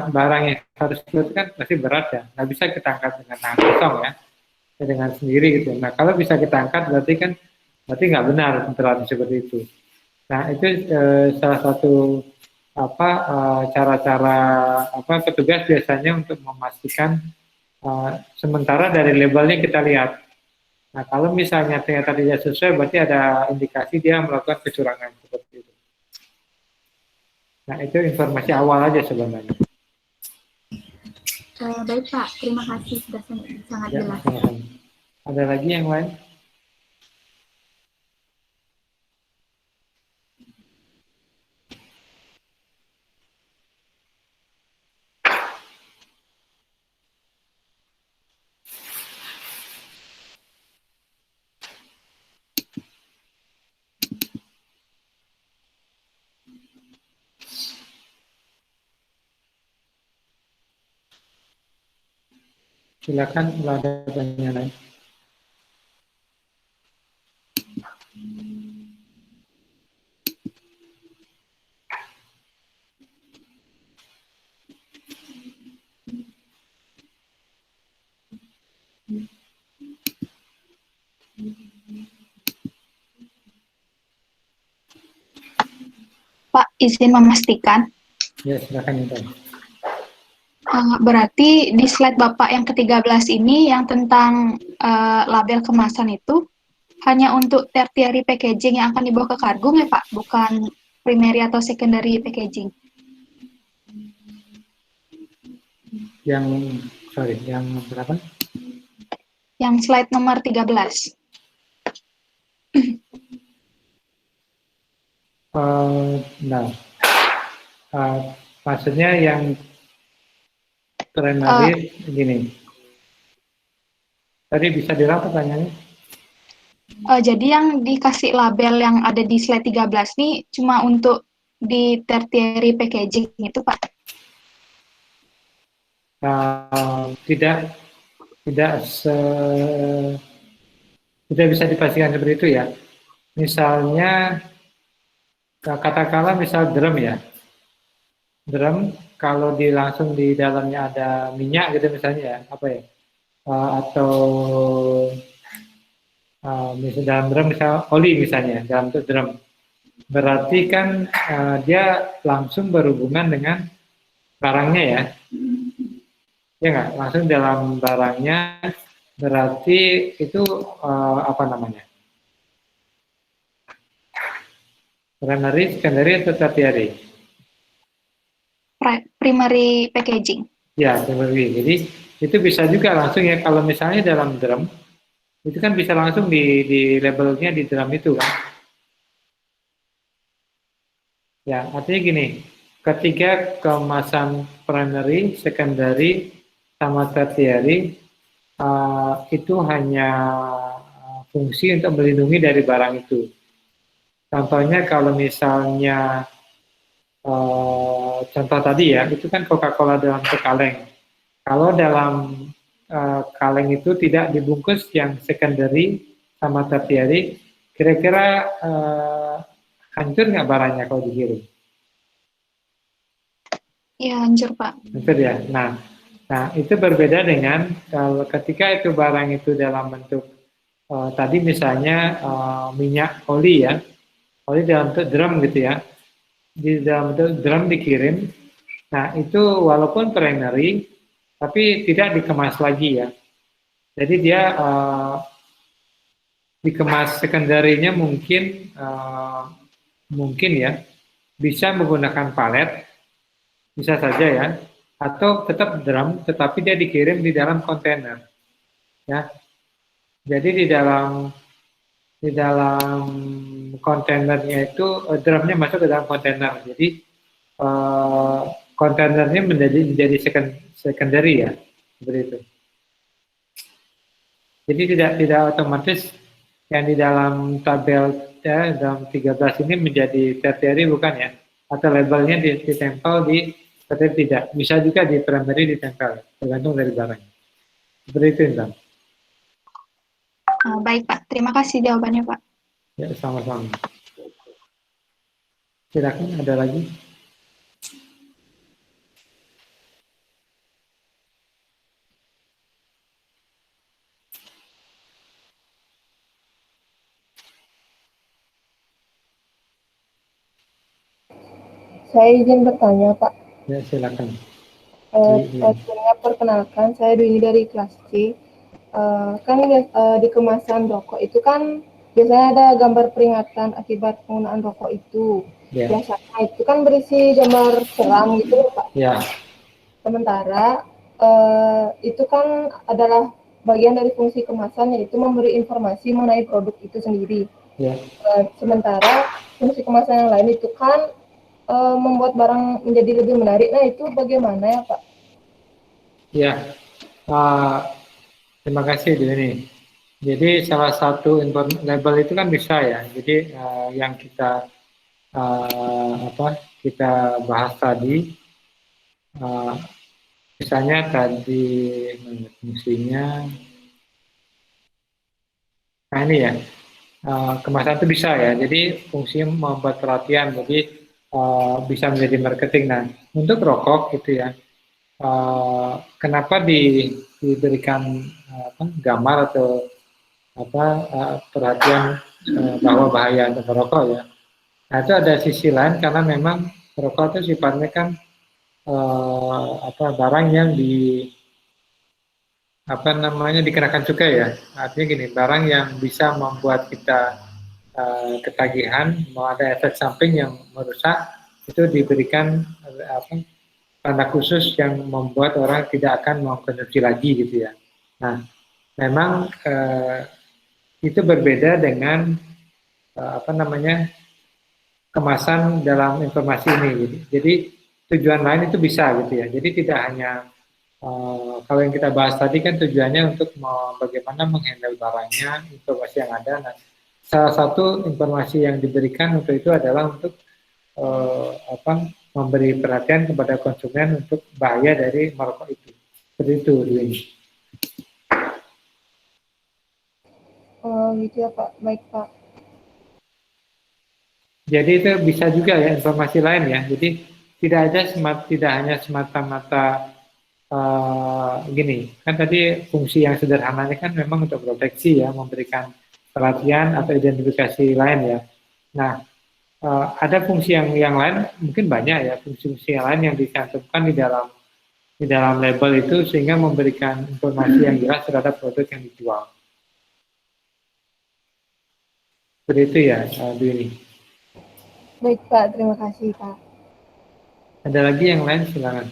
barang yang 100 kilo itu kan pasti berat ya, nggak bisa kita angkat dengan tangan kosong ya, dengan sendiri gitu. Nah, kalau bisa kita angkat berarti nggak benar berat seperti itu. Nah, itu salah satu cara-cara petugas biasanya untuk memastikan sementara dari labelnya kita lihat. Nah, kalau misalnya ternyata tidak sesuai, berarti ada indikasi dia melakukan kecurangan seperti itu. Nah, itu informasi awal aja sebenarnya. Baik Pak, terima kasih sudah sangat Ya, jelas. sama-sama. Ada lagi yang lain? Silakan kalau ada pertanyaan lain. Pak, izin memastikan. Ya, silakan Intan. Berarti di slide Bapak yang ke-13 ini yang tentang label kemasan itu hanya untuk tertiary packaging yang akan dibawa ke kargo ya Pak? Bukan primary atau secondary packaging? Yang berapa? Yang slide nomor 13. Maksudnya yang primary gini. Tadi bisa diulang pertanyaannya? Jadi yang dikasih label yang ada di slide 13 ini cuma untuk di tertiary packaging itu Pak? Tidak bisa dipastikan seperti itu ya. Misalnya katakanlah misal drum ya. Drum kalau langsung di dalamnya ada minyak gitu misalnya ya, apa ya? Atau misalnya dalam drum misal oli misalnya dalam drum. Berarti kan dia langsung berhubungan dengan barangnya ya. Ya nggak, langsung dalam barangnya, berarti itu apa namanya? Primary, secondary, atau tertiary? Primary packaging. Ya, primary. Jadi itu bisa juga langsung ya, kalau misalnya dalam drum, itu kan bisa langsung di labelnya di drum itu kan. Ya, artinya gini, ketika kemasan primary, secondary, sama tertiary itu hanya fungsi untuk melindungi dari barang itu. Contohnya kalau misalnya contoh tadi ya, itu kan Coca-Cola dalam kaleng. Kalau dalam kaleng itu tidak dibungkus yang secondary sama tertiary, kira-kira hancur nggak barangnya kalau dikirim? Ya, hancur Pak. Hancur ya. Nah, itu berbeda dengan kalau ketika itu barang itu dalam bentuk tadi misalnya minyak oli ya, oli dalam bentuk drum gitu ya. di dalam drum dikirim. Nah, itu walaupun primary, tapi tidak dikemas lagi ya. Jadi dia dikemas secondary-nya mungkin ya bisa menggunakan palet, bisa saja ya, atau tetap drum, tetapi dia dikirim di dalam kontainer, ya. Jadi di dalam kontainernya itu drumnya masuk ke dalam kontainer. Jadi kontainernya menjadi secondary ya, seperti itu. Jadi tidak otomatis yang di dalam tabel ya, dalam 13 ini menjadi tertiary bukan ya, atau labelnya ditempel di tertiary tidak, bisa juga di primary ditempel, tergantung dari barangnya. Seperti itu, Intan. Baik Pak, terima kasih jawabannya Pak. Ya, sama-sama. Silakan, ada lagi? Saya izin bertanya, Pak. Ya, silakan. Sebelumnya perkenalkan, saya Dwi dari kelas C. Kan di kemasan rokok itu kan biasanya ada gambar peringatan akibat penggunaan rokok itu. Ya. Biasanya itu kan berisi gambar seram gitu, Pak. Ya. Sementara itu kan adalah bagian dari fungsi kemasan, yaitu memberi informasi mengenai produk itu sendiri. Ya. Sementara fungsi kemasan yang lain itu kan membuat barang menjadi lebih menarik. Nah, itu bagaimana ya, Pak? Ya, terima kasih ini. Jadi salah satu label itu kan bisa ya. Jadi yang kita kita bahas tadi, misalnya tadi fungsinya, nah ini ya, kemasan itu bisa ya. Jadi fungsinya membuat perhatian. Jadi bisa menjadi marketing. Nah, untuk rokok gitu ya, kenapa diberikan gambar atau perhatian bahwa bahaya untuk merokok ya. Nah, itu ada sisi lain karena memang rokok itu sifatnya kan barang yang dikenakan cukai ya. Artinya gini, barang yang bisa membuat kita ketagihan, mau ada efek samping yang merusak, itu diberikan tanda khusus yang membuat orang tidak akan mengkonsumsi lagi gitu ya. Nah, memang itu berbeda dengan kemasan dalam informasi ini. Jadi tujuan lain itu bisa gitu ya. Jadi tidak hanya kalau yang kita bahas tadi kan tujuannya untuk bagaimana menghandle barangnya, informasi yang ada. Nah, salah satu informasi yang diberikan untuk itu adalah untuk memberi perhatian kepada konsumen untuk bahaya dari merokok itu. Seperti itu, Dwi. Oh, gitu ya, Pak. Baik, Pak. Jadi itu bisa juga ya informasi lain ya. Jadi tidak hanya semata-mata gini. Kan tadi fungsi yang sederhananya kan memang untuk proteksi ya, memberikan perhatian atau identifikasi lain ya. Nah, ada fungsi yang lain, mungkin banyak ya fungsi-fungsi yang lain yang dicantumkan di dalam label itu sehingga memberikan informasi yang jelas terhadap produk yang dijual. Seperti itu ya, Dwi. Baik, Pak. Terima kasih, Pak. Ada lagi yang lain, silakan.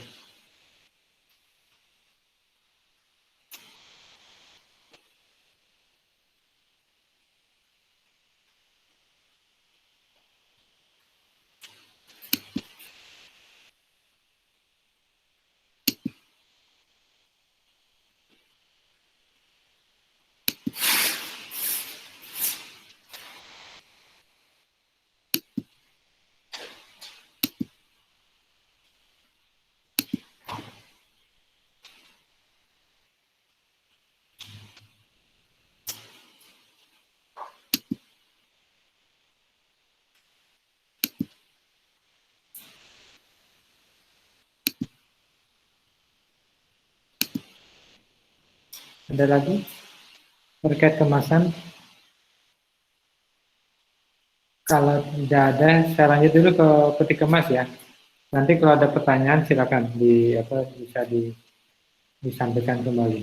Ada lagi terkait kemasan? Kalau tidak ada, saya lanjut dulu ke peti kemas ya. Nanti kalau ada pertanyaan silakan bisa disampaikan kembali.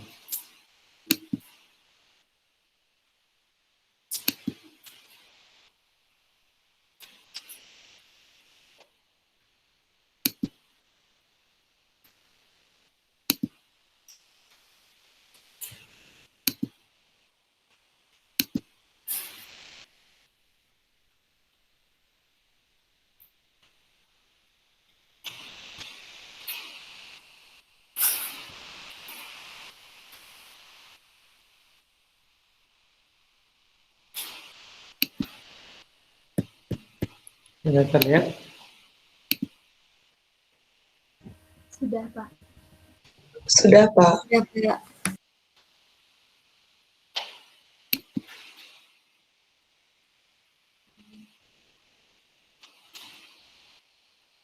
Sudah terlihat? Sudah, Pak. Sudah, Pak. Sudah, Pak.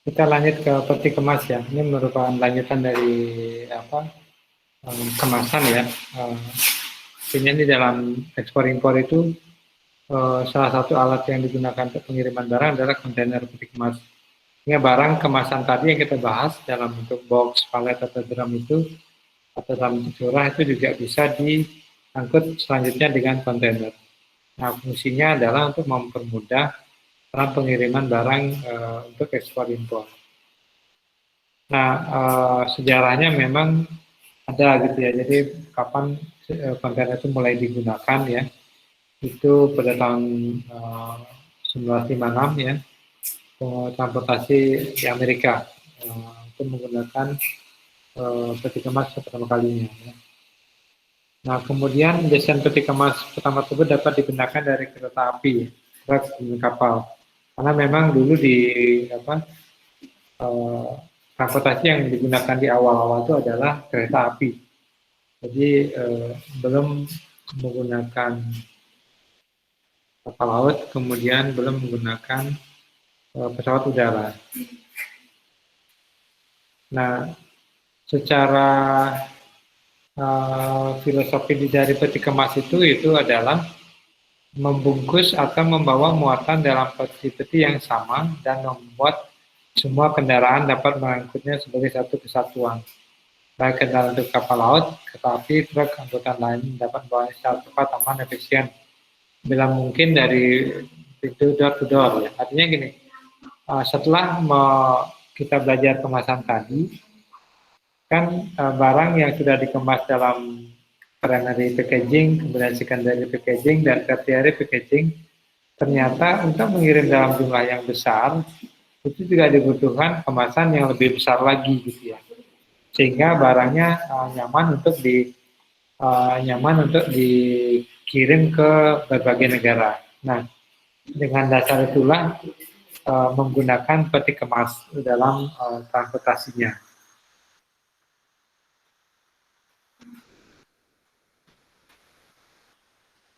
Kita lanjut ke peti kemas ya. Ini merupakan lanjutan dari kemasan ya. Ini dalam ekspor impor itu salah satu alat yang digunakan untuk pengiriman barang adalah kontainer peti kemas. Ini barang kemasan tadi yang kita bahas dalam bentuk box, palet atau drum itu atau dalam bentuk curah itu juga bisa diangkut selanjutnya dengan kontainer. Nah, fungsinya adalah untuk mempermudah dalam pengiriman barang untuk ekspor impor. Nah, sejarahnya memang ada gitu ya. Jadi kapan kontainer itu mulai digunakan ya? Itu pada tahun 1956 ya. Transportasi di Amerika itu menggunakan peti kemas pertama kalinya. Ya. Nah, kemudian desain peti kemas pertama tersebut dapat digunakan dari kereta api, truk, dan kapal. Karena memang dulu transportasi yang digunakan di awal-awal itu adalah kereta api. Jadi belum menggunakan kapal laut, kemudian belum menggunakan pesawat udara. Nah, secara filosofi dari peti kemas itu adalah membungkus atau membawa muatan dalam peti-peti yang sama dan membuat semua kendaraan dapat mengangkutnya sebagai satu kesatuan. Baik kendaraan untuk kapal laut, kereta api, truk, angkutan lain dapat membawanya secara cepat, aman, efisien. Bila mungkin dari pintu door to door. Ya. Artinya gini, setelah kita belajar kemasan tadi, kan barang yang sudah dikemas dalam primary packaging, kemudian secondary packaging, dan tertiary packaging, ternyata untuk mengirim dalam jumlah yang besar, itu juga dibutuhkan kemasan yang lebih besar lagi gitu ya. Sehingga barangnya nyaman untuk dikirim ke berbagai negara. Nah, dengan dasar itulah menggunakan peti kemas dalam transportasinya.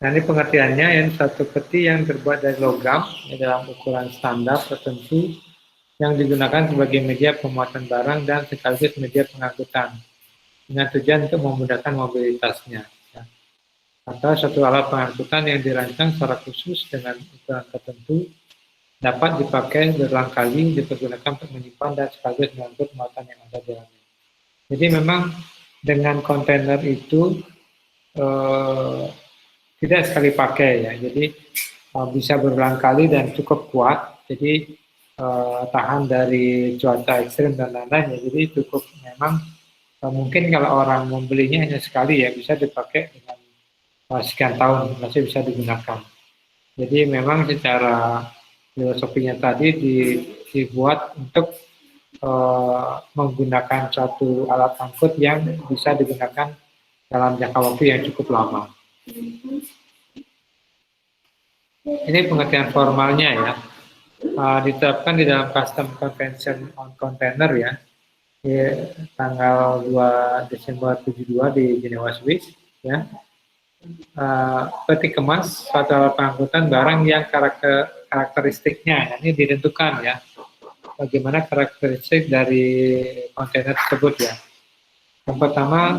Nah, ini pengertiannya, yang satu peti yang terbuat dari logam dalam ukuran standar tertentu yang digunakan sebagai media pemuatan barang dan sekaligus media pengangkutan dengan tujuan untuk memudahkan mobilitasnya. Ya. Atau satu alat pengangkutan yang dirancang secara khusus dengan ukuran tertentu dapat dipakai berulang kali, dipergunakan untuk menyimpan dan sekaligus mengangkut muatan yang ada di dalamnya. Jadi memang dengan kontainer itu tidak sekali pakai ya, jadi bisa berulang kali dan cukup kuat, jadi tahan dari cuaca ekstrim dan lain-lain ya, jadi cukup memang mungkin kalau orang membelinya hanya sekali ya, bisa dipakai dengan sekian tahun masih bisa digunakan. Jadi memang secara filosofinya tadi dibuat untuk menggunakan suatu alat angkut yang bisa digunakan dalam jangka waktu yang cukup lama. Ini pengertian formalnya ya, diterapkan di dalam Custom Convention on Container ya, di tanggal 2 Desember 72 di Jenewa, Swiss ya. Peti kemas suatu alat pengangkutan barang yang karakteristiknya ini ditentukan ya, bagaimana karakteristik dari kontainer tersebut ya. Yang pertama,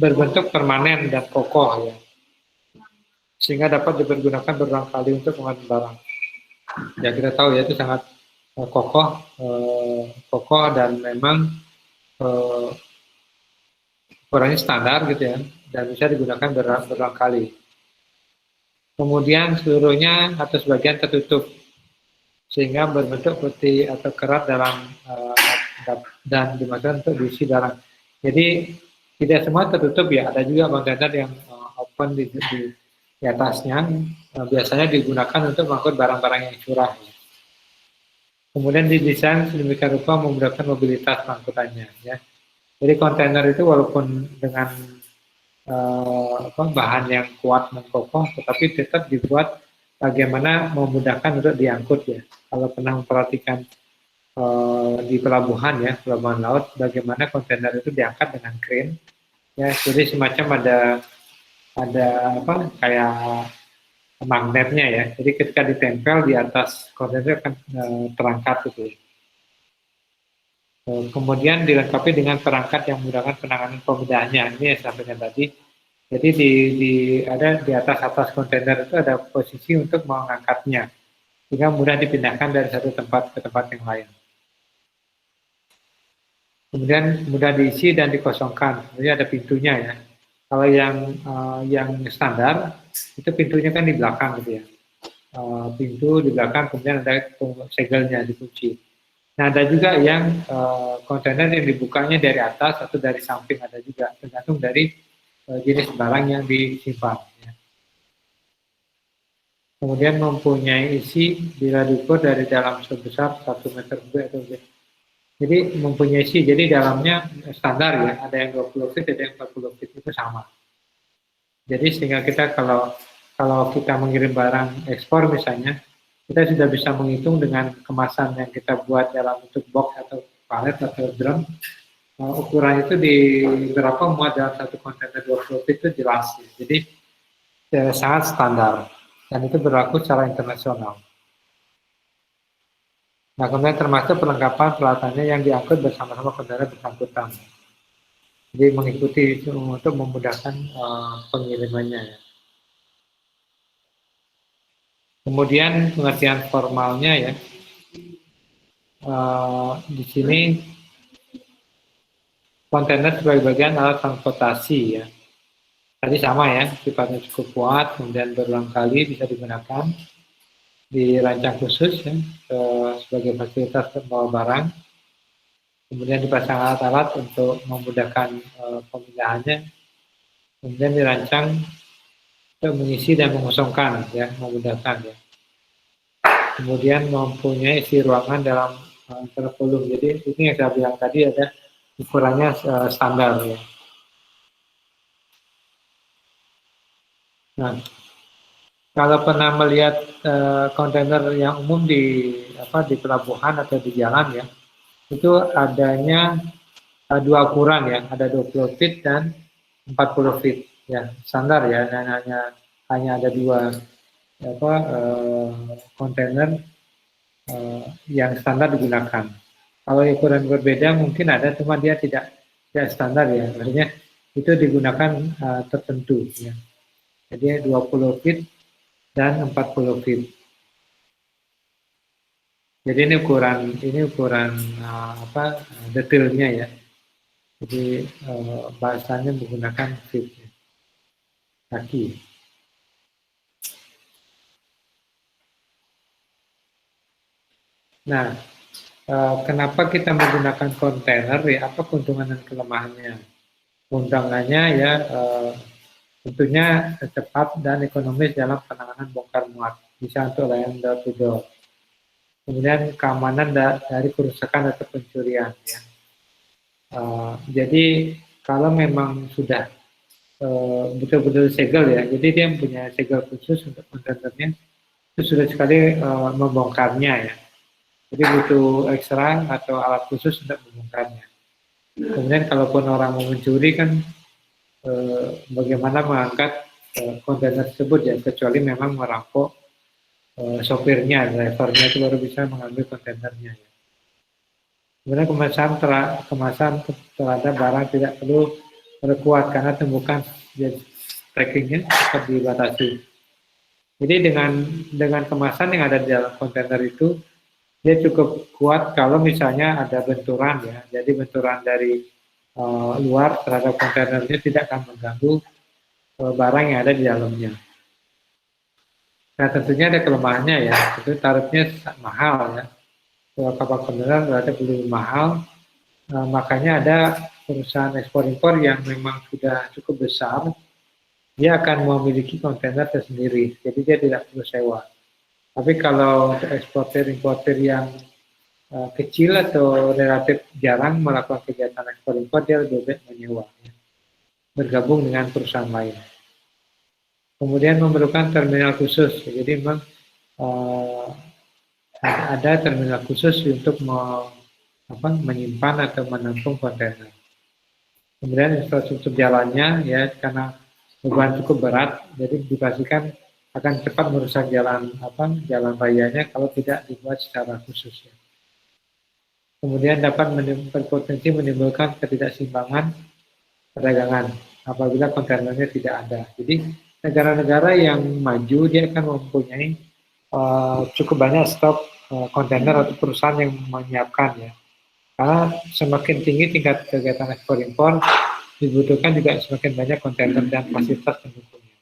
berbentuk permanen dan kokoh ya. sehingga dapat dipergunakan berulang kali untuk mengangkut barang. Ya kita tahu ya itu sangat kokoh dan memang ukurannya standar gitu ya, dan bisa digunakan berulang kali. Kemudian seluruhnya atau sebagian tertutup sehingga berbentuk putih atau kerat dalam dan dimasukkan untuk diisi barang. Jadi tidak semua tertutup ya, ada juga kontainer yang open di atasnya, biasanya digunakan untuk mengangkut barang-barang yang curah. Kemudian didesain sedemikian rupa memudahkan mobilitas pengangkutannya. Ya. Jadi kontainer itu walaupun dengan bahan yang kuat dan kokoh, tetapi tetap dibuat bagaimana memudahkan untuk diangkut ya. Kalau pernah memperhatikan di pelabuhan ya, pelabuhan laut, bagaimana kontainer itu diangkat dengan crane, ya. Jadi semacam ada kayak magnetnya ya. Jadi ketika ditempel di atas kontainer akan terangkat gitu. Kemudian dilengkapi dengan perangkat yang memudahkan penanganan pemindahannya. Ini yang saya sampaikan tadi. Jadi di atas kontainer itu ada posisi untuk mengangkatnya, sehingga mudah dipindahkan dari satu tempat ke tempat yang lain. Kemudian mudah diisi dan dikosongkan. Jadi ada pintunya ya. Kalau yang standar itu pintunya kan di belakang gitu ya. Pintu di belakang, kemudian ada segelnya dikunci. Nah, ada juga yang kontainer yang dibukanya dari atas atau dari samping, ada juga, tergantung dari jenis barang yang disimpan. Ya. Kemudian mempunyai isi bila diukur dari dalam sebesar 1 meter kubik atau lebih. Jadi mempunyai isi, jadi dalamnya standar ya, ada yang 20 feet, ada yang 40 feet, itu sama. Jadi sehingga kita kalau kita mengirim barang ekspor misalnya, kita sudah bisa menghitung dengan kemasan yang kita buat dalam bentuk box atau palet atau drum, ukuran itu di berapa muat dalam satu kontainer 20 feet itu jelas. Jadi sangat standar dan itu berlaku secara internasional. Nah, kemudian termasuk perlengkapan peralatannya yang diangkut bersama-sama kontainer bersangkutan. Jadi mengikuti itu untuk memudahkan pengirimannya ya. Kemudian pengertian formalnya ya, di sini kontainer sebagai bagian alat transportasi ya. Tadi sama ya, sifatnya cukup kuat, kemudian berulang kali bisa digunakan, dirancang khusus ya, sebagai fasilitas membawa barang. Kemudian dipasang alat-alat untuk memudahkan pemindahannya. Kemudian dirancang untuk mengisi dan mengosongkan ya, memudahkan ya. Kemudian mempunyai isi ruangan dalam volume. Jadi ini yang saya bilang tadi ada ukurannya standar ya. Nah, kalau pernah melihat kontainer yang umum di pelabuhan atau di jalan ya, itu adanya dua ukuran ya, ada 20 feet dan 40 feet. Ya, standar ya, dan hanya ada dua kontainer yang standar digunakan. Kalau ukuran berbeda mungkin ada, cuma dia tidak standar ya, artinya itu digunakan tertentu ya. Jadi 20 feet dan 40 feet. Jadi ini ukuran detailnya ya. Jadi bahasanya menggunakan feet. Kaki. Nah, kenapa kita menggunakan kontainer ya? Apa keuntungan dan kelemahannya? Keuntungannya ya tentunya cepat dan ekonomis dalam penanganan bongkar muat, bisa untuk layanan door to door. Kemudian keamanan dari kerusakan atau pencurian. Ya. Jadi kalau memang sudah betul-betul segel ya, jadi dia punya segel khusus untuk kontainernya, itu sudah sekali membongkarnya ya. Jadi butuh ekstra atau alat khusus untuk membongkarnya. Kemudian kalaupun orang mau mencuri kan bagaimana mengangkat kontainer tersebut ya, kecuali memang merampok sopirnya, drivernya itu baru bisa mengambil kontainernya ya. Kemudian kemasan terhadap barang tidak perlu berkuat karena tumbukan trackingnya tetap dibatasi. Jadi dengan kemasan yang ada di dalam kontainer itu, dia cukup kuat kalau misalnya ada benturan ya. Jadi benturan dari luar terhadap kontainernya tidak akan mengganggu barang yang ada di dalamnya. Nah tentunya ada kelemahannya ya, itu tarifnya mahal ya. Kalau kapal kontainer relatif lebih mahal, makanya ada perusahaan ekspor-impor yang memang sudah cukup besar, dia akan memiliki kontainer tersendiri, jadi dia tidak perlu sewa. Tapi kalau eksportir-importir yang kecil atau relatif jarang melakukan kegiatan ekspor-impor, dia lebih baik menyewa, ya, bergabung dengan perusahaan lain. Kemudian memerlukan terminal khusus, jadi memang ada terminal khusus untuk menyimpan atau menampung kontainer. Kemudian infrastruktur jalannya ya karena beban cukup berat, jadi dipastikan akan cepat merusak jalan rayanya kalau tidak dibuat secara khusus. Ya. Kemudian dapat berpotensi menimbulkan ketidakseimbangan perdagangan apabila kontainernya tidak ada. Jadi negara-negara yang maju dia akan mempunyai cukup banyak stok kontainer atau perusahaan yang menyiapkan ya. Karena semakin tinggi tingkat kegiatan ekspor-impor, dibutuhkan juga semakin banyak kontainer dan fasilitas pendukungnya.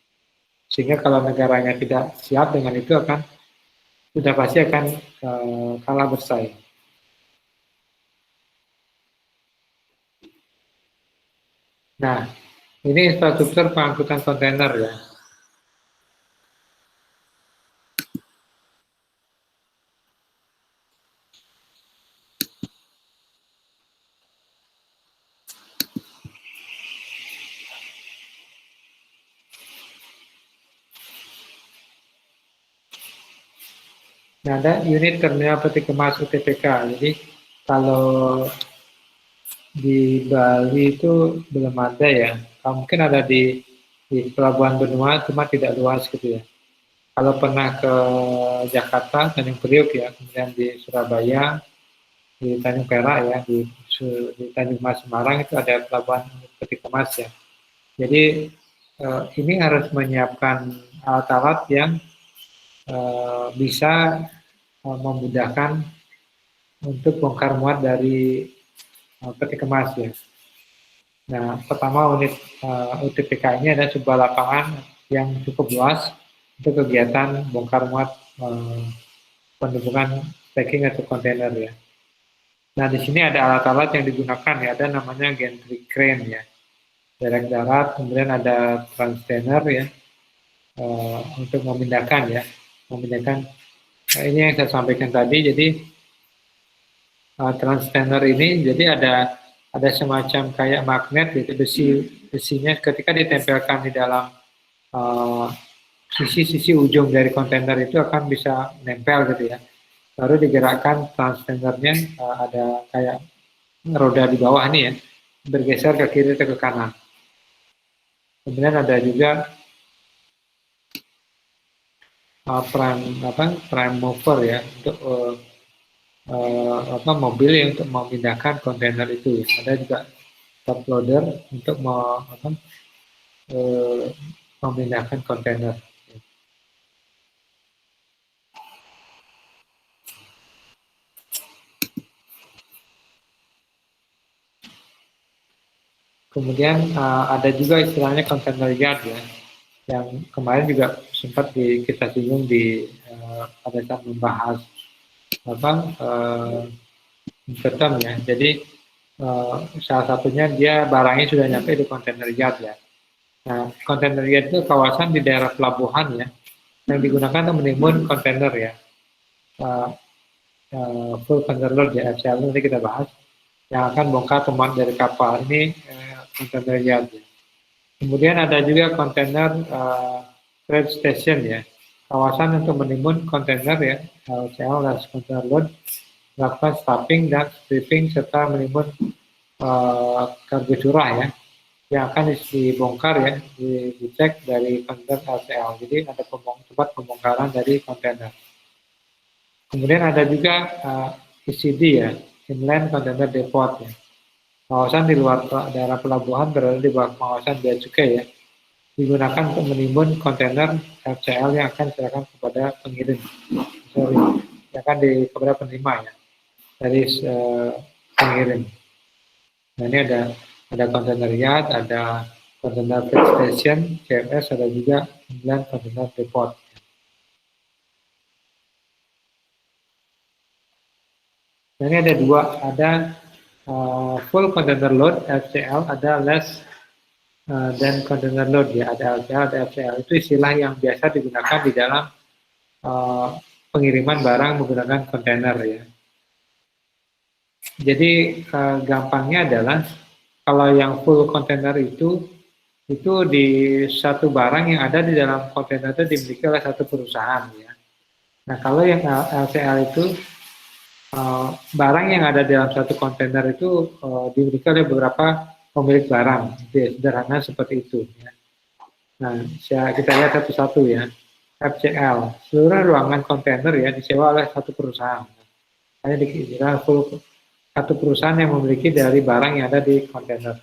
Sehingga kalau negaranya tidak siap dengan itu sudah pasti akan kalah bersaing. Nah, ini infrastruktur pengangkutan kontainer ya. Nah, ada unit terminal peti kemas UTPK. Jadi kalau di Bali itu belum ada ya. Mungkin ada di Pelabuhan Benua, cuma tidak luas gitu ya. Kalau pernah ke Jakarta, Tanjung Priok ya, kemudian di Surabaya, di Tanjung Perak ya, di Tanjung Mas Semarang itu ada pelabuhan peti kemas ya. Jadi ini harus menyiapkan alat-alat yang bisa memudahkan untuk bongkar muat dari peti kemas ya. Nah, pertama unit UTPK ini ada sebuah lapangan yang cukup luas untuk kegiatan bongkar muat penumpukan stacking atau kontainer ya. Nah, di sini ada alat-alat yang digunakan ya, ada namanya gantry crane ya, derek darat, kemudian ada transtainer ya, untuk memindahkan ini yang saya sampaikan tadi. Jadi transtainer ini jadi ada semacam kayak magnet gitu, besinya ketika ditempelkan di dalam sisi ujung dari kontainer itu akan bisa nempel gitu ya. Baru digerakkan transtainernya, ada kayak roda di bawah nih ya, bergeser ke kiri atau ke kanan. Kemudian ada juga prime mover ya, untuk mobil yang untuk memindahkan kontainer itu. Ada juga top loader untuk memindahkan kontainer. Kemudian ada juga istilahnya container yard ya, yang kemarin juga sempat kita singgung pada saat membahas Vietnam ya. Jadi salah satunya dia barangnya sudah nyampe di container yard ya. Nah, container yard itu kawasan di daerah pelabuhan ya, yang digunakan untuk menimbun kontainer ya. Full container load ya, FCL nanti kita bahas, yang akan bongkar muat dari kapal. Ini container yard ya. Kemudian ada juga kontainer trade station ya, kawasan untuk menimbun kontainer ya, LCL dan container load, melakukan stuffing dan stripping serta menimbun kargo curah ya, yang akan dibongkar ya, dicek dari kontainer LCL. Jadi ada tempat pembongkaran dari kontainer. Kemudian ada juga ICD ya, Inland Container Depot ya. Kawasan di luar daerah pelabuhan berada di bawah pengawasan bea cukai ya, digunakan untuk menimbun kontainer LCL yang akan diserahkan kepada pengirim, yang akan kepada penerima ya, dari pengirim. Nah ini ada kontainer yard, ada kontainer freight station, CMS, ada juga 9 kontainer depot. Nah ini ada dua, ada full container load LCL, ada less dan container load ya, ada LCL, ada FCL. Itu istilah yang biasa digunakan di dalam pengiriman barang menggunakan kontainer ya. Jadi gampangnya adalah kalau yang full kontainer itu di satu barang yang ada di dalam kontainer itu dimiliki oleh satu perusahaan ya. Nah kalau yang LCL itu barang yang ada dalam satu kontainer itu dimiliki oleh beberapa pemilik barang, sederhana seperti itu. Ya. Nah, kita lihat satu-satu ya. FCL, seluruh ruangan kontainer ya disewa oleh satu perusahaan. Hanya dikira full satu perusahaan yang memiliki dari barang yang ada di kontainer.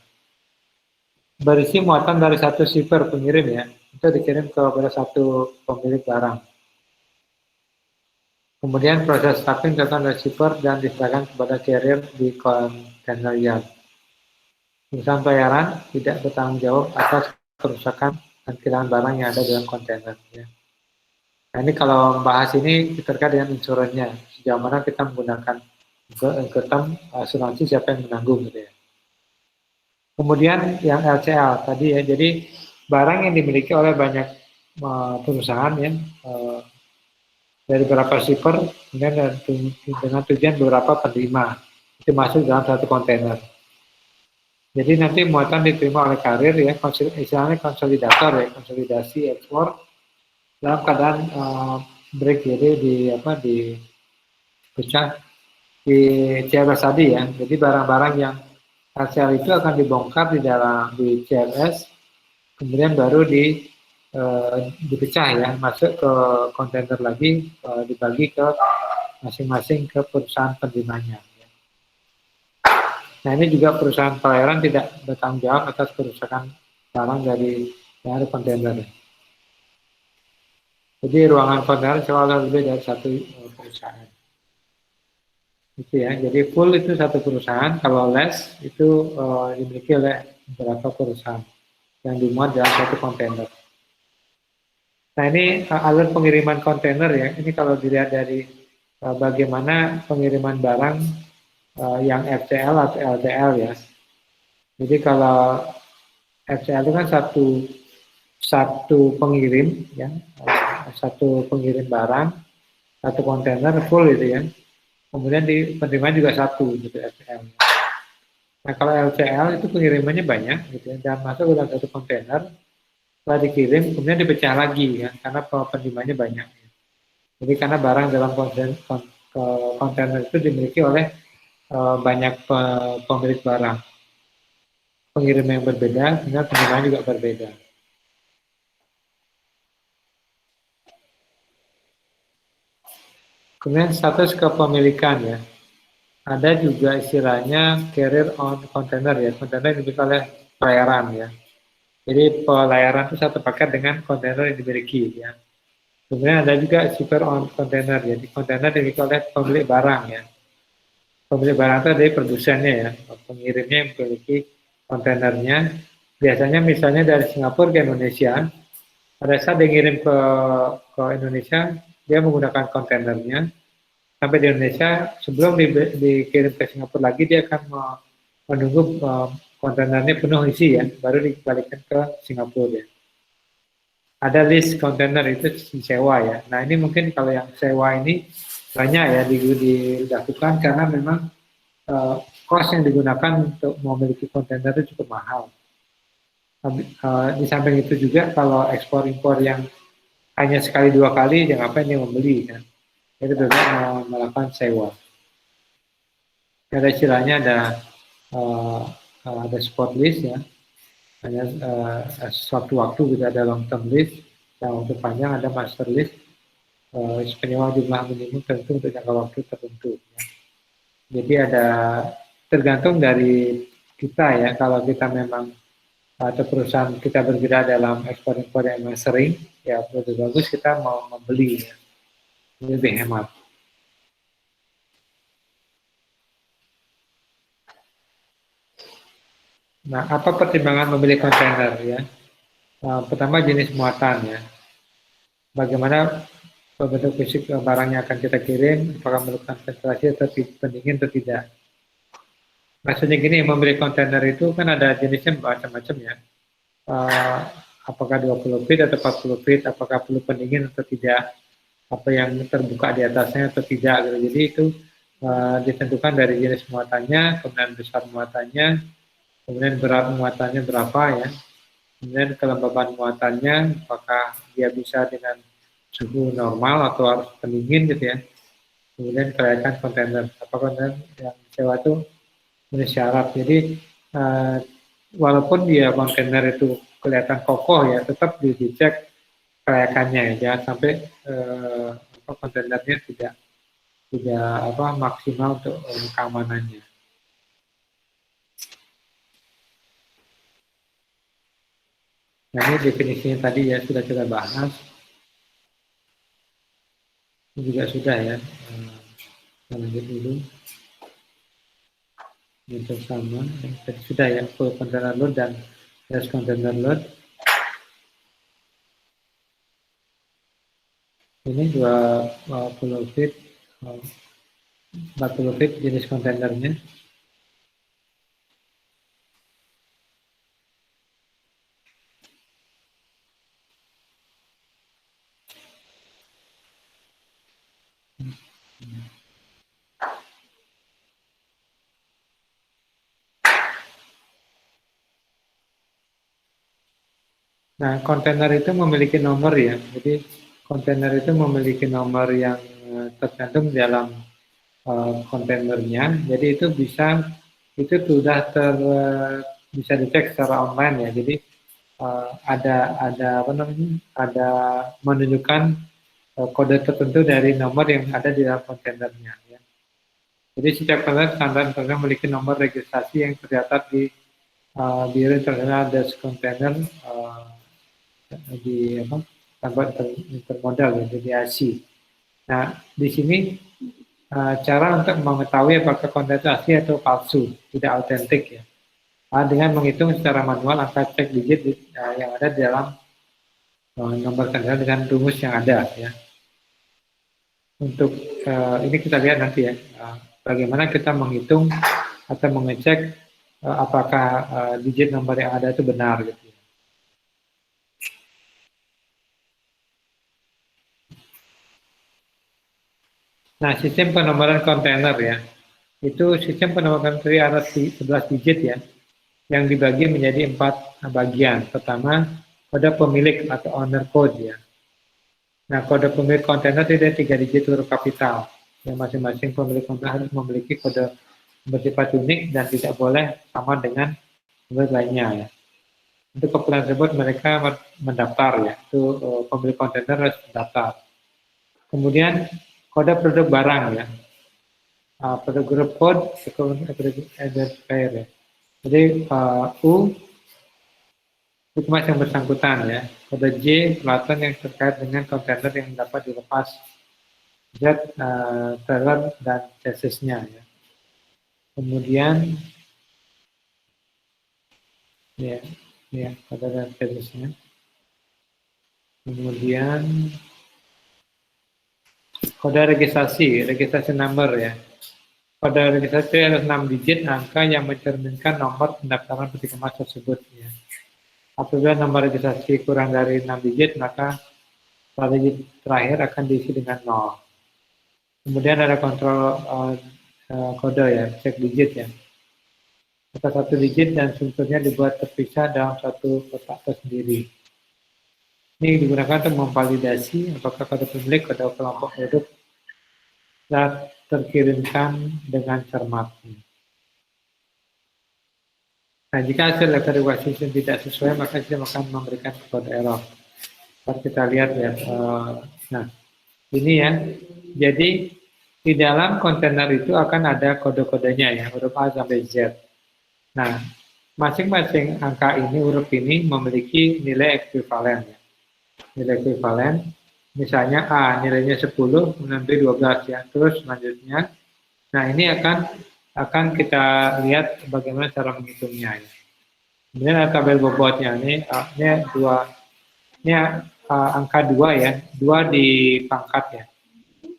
Berisi muatan dari satu shipper pengirim ya, itu dikirim kepada satu pemilik barang. Kemudian proses stacking dilakukan oleh shipper dan diserahkan kepada carrier di container yard. Perusahaan pelayaran tidak bertanggung jawab atas kerusakan dan kehilangan barang yang ada dalam kontainer. Ya. Nah ini kalau membahas ini terkait dengan insurannya, sejauh mana kita menggunakan term asuransi siapa yang menanggung gitu ya. Kemudian yang LCL tadi ya, jadi barang yang dimiliki oleh banyak perusahaan ya, dari beberapa shipper, kemudian dengan tujuan beberapa penerima, itu masuk dalam satu kontainer. Jadi nanti muatan diterima oleh karir ya, istilahnya konsolidator ya, konsolidasi ekspor dalam keadaan break, jadi dipecah di CRS tadi ya. Jadi barang-barang yang LCL itu akan dibongkar di CRS, kemudian baru dipecah ya, masuk ke kontainer lagi, dibagi ke masing-masing ke perusahaan penerimanya. Nah ini juga perusahaan pelayaran tidak bertanggung jawab atas kerusakan barang dari kontainer. Jadi ruangan kontainer selalu lebih dari satu perusahaan. Itu ya. Jadi full itu satu perusahaan, kalau less itu dimiliki oleh beberapa perusahaan yang dimuat dalam satu kontainer. Nah ini alur pengiriman kontainer ya. Ini kalau dilihat dari bagaimana pengiriman barang yang FCL atau LCL ya. Jadi kalau FCL itu kan satu pengirim ya, satu pengirim barang, satu kontainer full itu ya. Kemudian di penerimaan juga satu gitu FCL. Nah kalau LCL itu pengirimannya banyak gitu ya, dan masuk dalam satu kontainer, setelah dikirim kemudian dipecah lagi ya, karena penerimanya banyak. Ya. Jadi karena barang dalam kontainer itu dimiliki oleh banyak pemilik barang, pengirim yang berbeda, sehingga penerimaan juga berbeda. Kemudian status kepemilikan ya, ada juga istilahnya carrier on container ya, kontainer yang dimiliki oleh pelayaran ya. Jadi pelayaran itu satu paket dengan kontainer yang dimiliki ya. Kemudian ada juga shipper on container, jadi kontainer dimiliki oleh pemilik barang ya. Pemilik barang itu dari produsennya ya, pengirimnya yang memiliki kontainernya. Biasanya misalnya dari Singapura ke Indonesia, pada saat dia ngirim ke Indonesia, dia menggunakan kontainernya. Sampai di Indonesia, sebelum dikirim ke Singapura lagi, dia akan menunggu kontainernya penuh isi ya, baru dikembalikan ke Singapura ya. Ada list kontainer itu disewa ya. Nah ini mungkin kalau yang sewa ini banyak ya dilakukan karena memang cost yang digunakan untuk memiliki kontainer itu cukup mahal. Di samping itu juga kalau ekspor impor yang hanya sekali dua kali, jangan ngapain yang membeli kan? Itu juga melakukan sewa. Ada istilahnya ada spot list ya, hanya suatu waktu juga ada long term list, yang untuk panjang ada master list. Penyewa jumlah minimum tentu untuk jangka waktu tertentu. Ya. Jadi ada tergantung dari kita ya, kalau kita memang atau perusahaan kita bergerak dalam ekspor-impor yang memang sering, ya lebih bagus kita mau membeli, ya. Lebih hemat. Nah, apa pertimbangan membeli kontainer ya? Pertama jenis muatan ya. Bagaimana bentuk fisik barangnya akan kita kirim, apakah memerlukan ventilasi atau pendingin atau tidak. Maksudnya gini, membeli kontainer itu kan ada jenisnya macam-macam ya. Apakah 20 feet atau 40 feet, apakah perlu pendingin atau tidak, apa yang terbuka di atasnya atau tidak. Gitu. Jadi itu ditentukan dari jenis muatannya, kemudian besar muatannya, kemudian berat muatannya berapa ya, kemudian kelembaban muatannya, apakah dia bisa dengan suhu normal atau harus pendingin gitu ya. Kemudian kelayakan kontainer, apakah kontainer yang sewa itu memenuhi syarat. Jadi walaupun dia kontainer itu kelihatan kokoh ya, tetap dicek kelayakannya ya, jangan sampai kontainernya tidak maksimal untuk keamanannya. Nah, ini definisinya tadi ya sudah kita bahas. Ini juga sudah ya. Kita lanjut dulu. Itu sama, tadi sudah ya, full container load dan less container load. Ini 20 feet, 40 feet jenis kontainernya. Nah, kontainer itu memiliki nomor ya. Jadi kontainer itu memiliki nomor yang tercantum dalam kontainernya. Jadi itu sudah bisa dicek secara online ya. Jadi ada menunjukkan kode tertentu dari nomor yang ada di dalam kontainernya. Ya. Jadi setiap kontainer memiliki nomor registrasi yang tercatat di Biro Internasional Das Container di tempat intermodal ya, di ASI. Nah, di sini cara untuk mengetahui apakah kontainer asli atau palsu, tidak autentik ya. Dengan menghitung secara manual angka cek digit yang ada di dalam nomor kontainer dengan rumus yang ada ya. Untuk ini kita lihat nanti ya, bagaimana kita menghitung atau mengecek apakah digit nomor yang ada itu benar gitu. Nah, sistem penomoran kontainer ya, itu sistem penomoran kontainer ada 11 digit ya, yang dibagi menjadi 4 bagian. Pertama, kode pemilik atau owner code ya. Nah, kode pemilik kontainer tidak 3 digit huruf kapital, yang masing-masing pemilik kontainer harus memiliki kode bersifat unik dan tidak boleh sama dengan pemilik lainnya ya. Untuk keperluan tersebut mereka mendaftar ya, itu pemilik kontainer harus mendaftar. Kemudian kode produk barang ya, produk group code, identifier ya. Jadi U itu yang bersangkutan ya, kode J peralatan yang terkait dengan kontainer yang dapat dilepas, Z trailer dan chassisnya ya. Kemudian ya kode dan chassisnya. Kemudian kode registrasi number ya. Kode registrasi ada 6 digit angka yang mencerminkan nomor pendaftaran peti kemas tersebut ya. Apabila nomor registrasi kurang dari 6 digit, maka digit terakhir akan diisi dengan 0. Kemudian ada kontrol kode ya, cek digit ya. Kata 1 digit dan strukturnya dibuat terpisah dalam satu kotak tersendiri. Ini digunakan untuk memvalidasi apakah kode pemilik atau kelompok produk telah terkirimkan dengan cermat. Nah, jika hasil evaluasi tidak sesuai, maka sistem akan memberikan kode error. Mari kita lihat ya. Nah, ini ya. Jadi di dalam kontainer itu akan ada kode-kodenya ya, huruf A sampai Z. Nah, masing-masing angka ini, huruf ini memiliki nilai ekuivalen. Ya. Nilai ekuivalen, misalnya A nilainya 10, kemudian B 12 ya. Terus selanjutnya, nah ini akan kita lihat bagaimana cara menghitungnya. Ya. Kemudian ada tabel bobotnya ini dua, ini angka 2 ya, 2 di pangkat ya.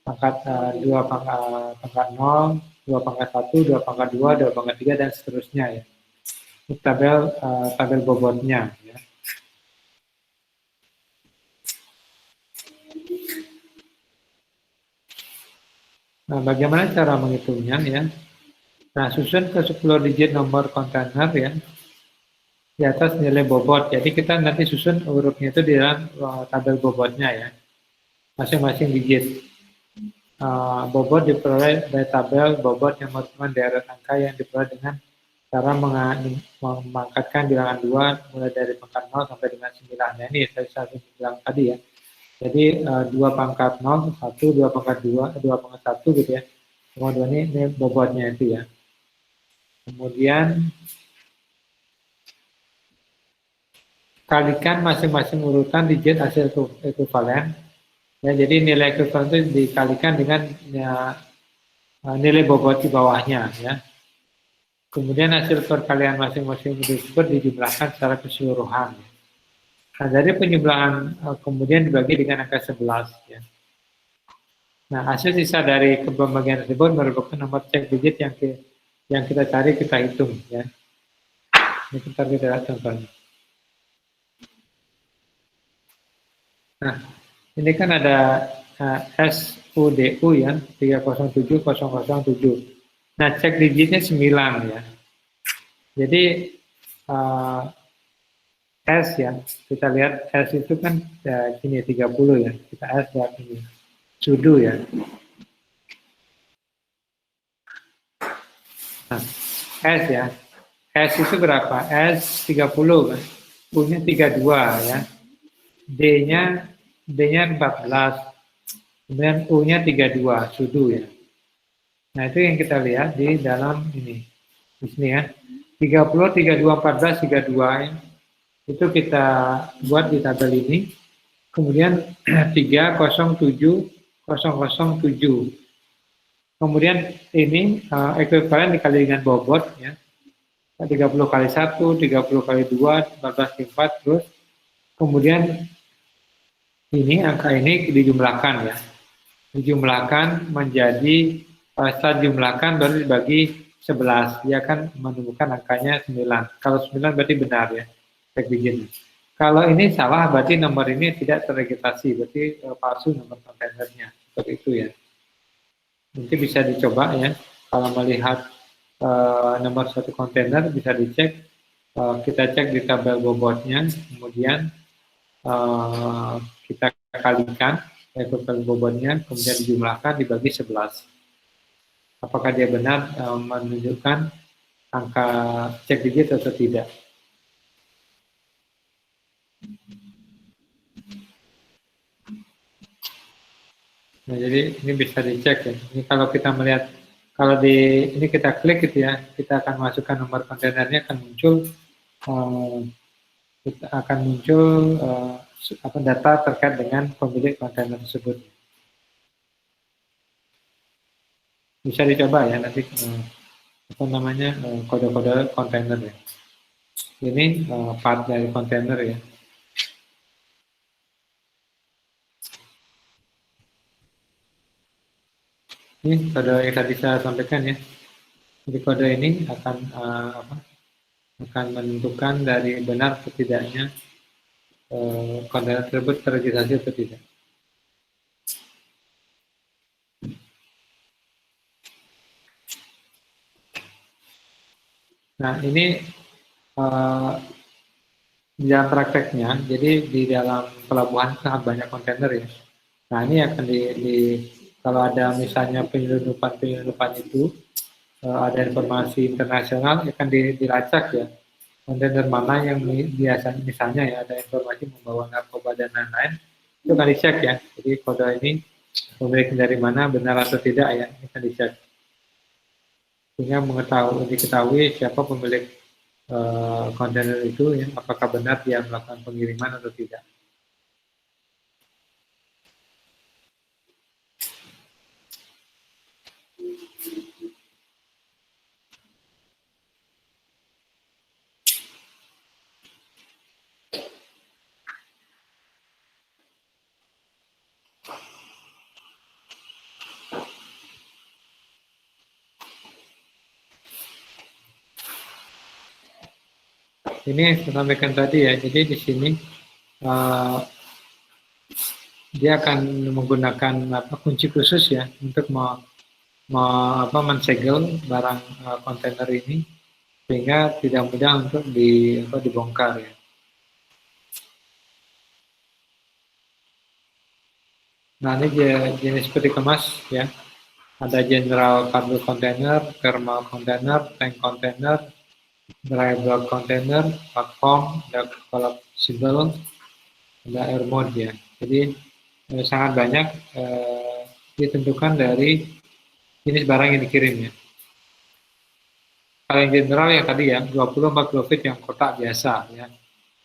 Pangkat 2 pangkat 0, 2 pangkat 1, 2 pangkat 2, 2 pangkat 3 dan seterusnya ya. Ini tabel bobotnya ya. Nah, bagaimana cara menghitungnya ya? Nah, susun ke 10 digit nomor kontainer ya. Di atas nilai bobot. Jadi kita nanti susun hurufnya itu di dalam tabel bobotnya ya. Masing-masing digit. Bobot diperoleh dari tabel bobot yang merupakan deret angka yang diperoleh dengan cara memangkatkan bilangan 2 mulai dari pangkat 0 sampai dengan 9. Nah, ini saya bilang tadi ya. Jadi 2 pangkat 0, 1, 2 pangkat 2, 2 pangkat 1 gitu ya. Kemudian ini bobotnya itu ya. Kemudian kalikan masing-masing urutan digit hasil ekuivalen. Ya, jadi nilai ekuivalen itu dikalikan dengan ya, nilai bobot di bawahnya ya. Kemudian hasil perkalian masing-masing tersebut dijumlahkan secara keseluruhan. Nah, dari penjumlahan kemudian dibagi dengan angka 11 ya. Nah, hasil sisa dari pembagian tersebut merupakan nomor cek digit yang kita cari, kita hitung ya. Ini kita lihat contohnya. Nah, ini kan ada SUDU ya, 307007. Nah, cek digitnya 9 ya. Jadi S ya, kita lihat S itu kan ya, ini 30 ya. Kita S buat ini. Sudu ya. Nah, S ya. S itu berapa? S 30 kan. U-nya 32 ya. D-nya 14. Kemudian U-nya 32, sudu ya. Nah, itu yang kita lihat di dalam ini. Di sini ya. 30, 32, 14, 32 ya. Itu kita buat di tabel ini. Kemudian 307, 007. Kemudian ini ekuivalen dikali dengan bobot ya. 30 kali 1, 30 kali 2, 14 kali 4, terus kemudian ini angka ini dijumlahkan ya. Dijumlahkan menjadi setelah dijumlahkan baru dibagi 11. Dia akan menemukan angkanya 9. Kalau 9 berarti benar ya. Cek digitnya. Kalau ini salah berarti nomor ini tidak terregistrasi, berarti palsu nomor kontainernya. Seperti itu ya. Nanti bisa dicoba ya. Kalau melihat nomor satu kontainer bisa dicek. Kita cek di tabel bobotnya, kemudian kita kalikan ekuivalen bobotnya, kemudian dijumlahkan dibagi 11. Apakah dia benar menunjukkan angka cek digit atau tidak? Nah, jadi ini bisa dicek ya. Ini kalau kita melihat, kalau di ini kita klik gitu ya, kita akan masukkan nomor kontainernya, akan muncul data terkait dengan pemilik kontainer tersebut. Bisa dicoba ya nanti kode-kode kontainer ya. Ini part dari kontainer ya. Ini kode yang tadi saya sampaikan ya. Jadi kode ini akan menentukan dari benar atau tidaknya kontainer tersebut terregistrasi atau tidak. Nah, ini di dalam prakteknya, jadi di dalam pelabuhan sangat banyak kontainer ya. Nah, ini akan kalau ada misalnya penyelundupan itu, ada informasi internasional akan dilacak ya. Kontainer mana yang biasanya misalnya ya ada informasi membawa narkoba dan lain-lain, itu akan dicek ya. Jadi kode ini pemilik dari mana, benar atau tidak ya, ini akan dicek. Sehingga diketahui siapa pemilik kontainer itu, ya, apakah benar dia melakukan pengiriman atau tidak. Ini yang saya sampaikan tadi ya, jadi di sini dia akan menggunakan kunci khusus ya untuk mensegel barang kontainer ini sehingga tidak mudah untuk dibongkar ya. Nah ini jenis peti kemas ya, ada general cargo container, thermal container, tank container, dry bulk container, platform, ada collapsible, ada air mode ya. Jadi sangat banyak ditentukan dari jenis barang yang dikirim ya. Kalau yang general yang tadi ya 20-40 feet yang kotak biasa ya,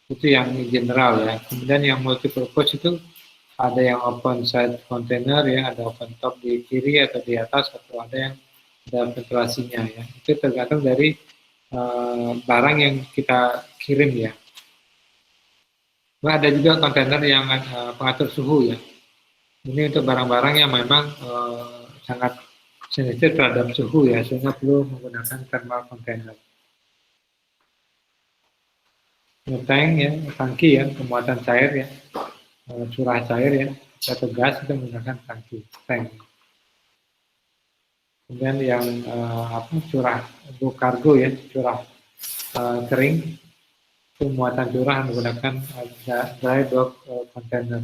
itu yang general ya. Kemudian yang multipurpose itu ada yang open side container ya, ada open top di kiri atau di atas, atau ada yang ada ventilasinya ya. Itu tergantung dari barang yang kita kirim ya. Nah, ada juga kontainer yang pengatur suhu ya. Ini untuk barang-barang yang memang sangat sensitif terhadap suhu ya, sehingga perlu menggunakan thermal container. Tank ya, tangki ya, pemuatan cair ya, curah cair ya, atau gas itu menggunakan tangki, tank. Kemudian yang curah kargo ya, curah kering, itu muatan curah menggunakan dry bulk container.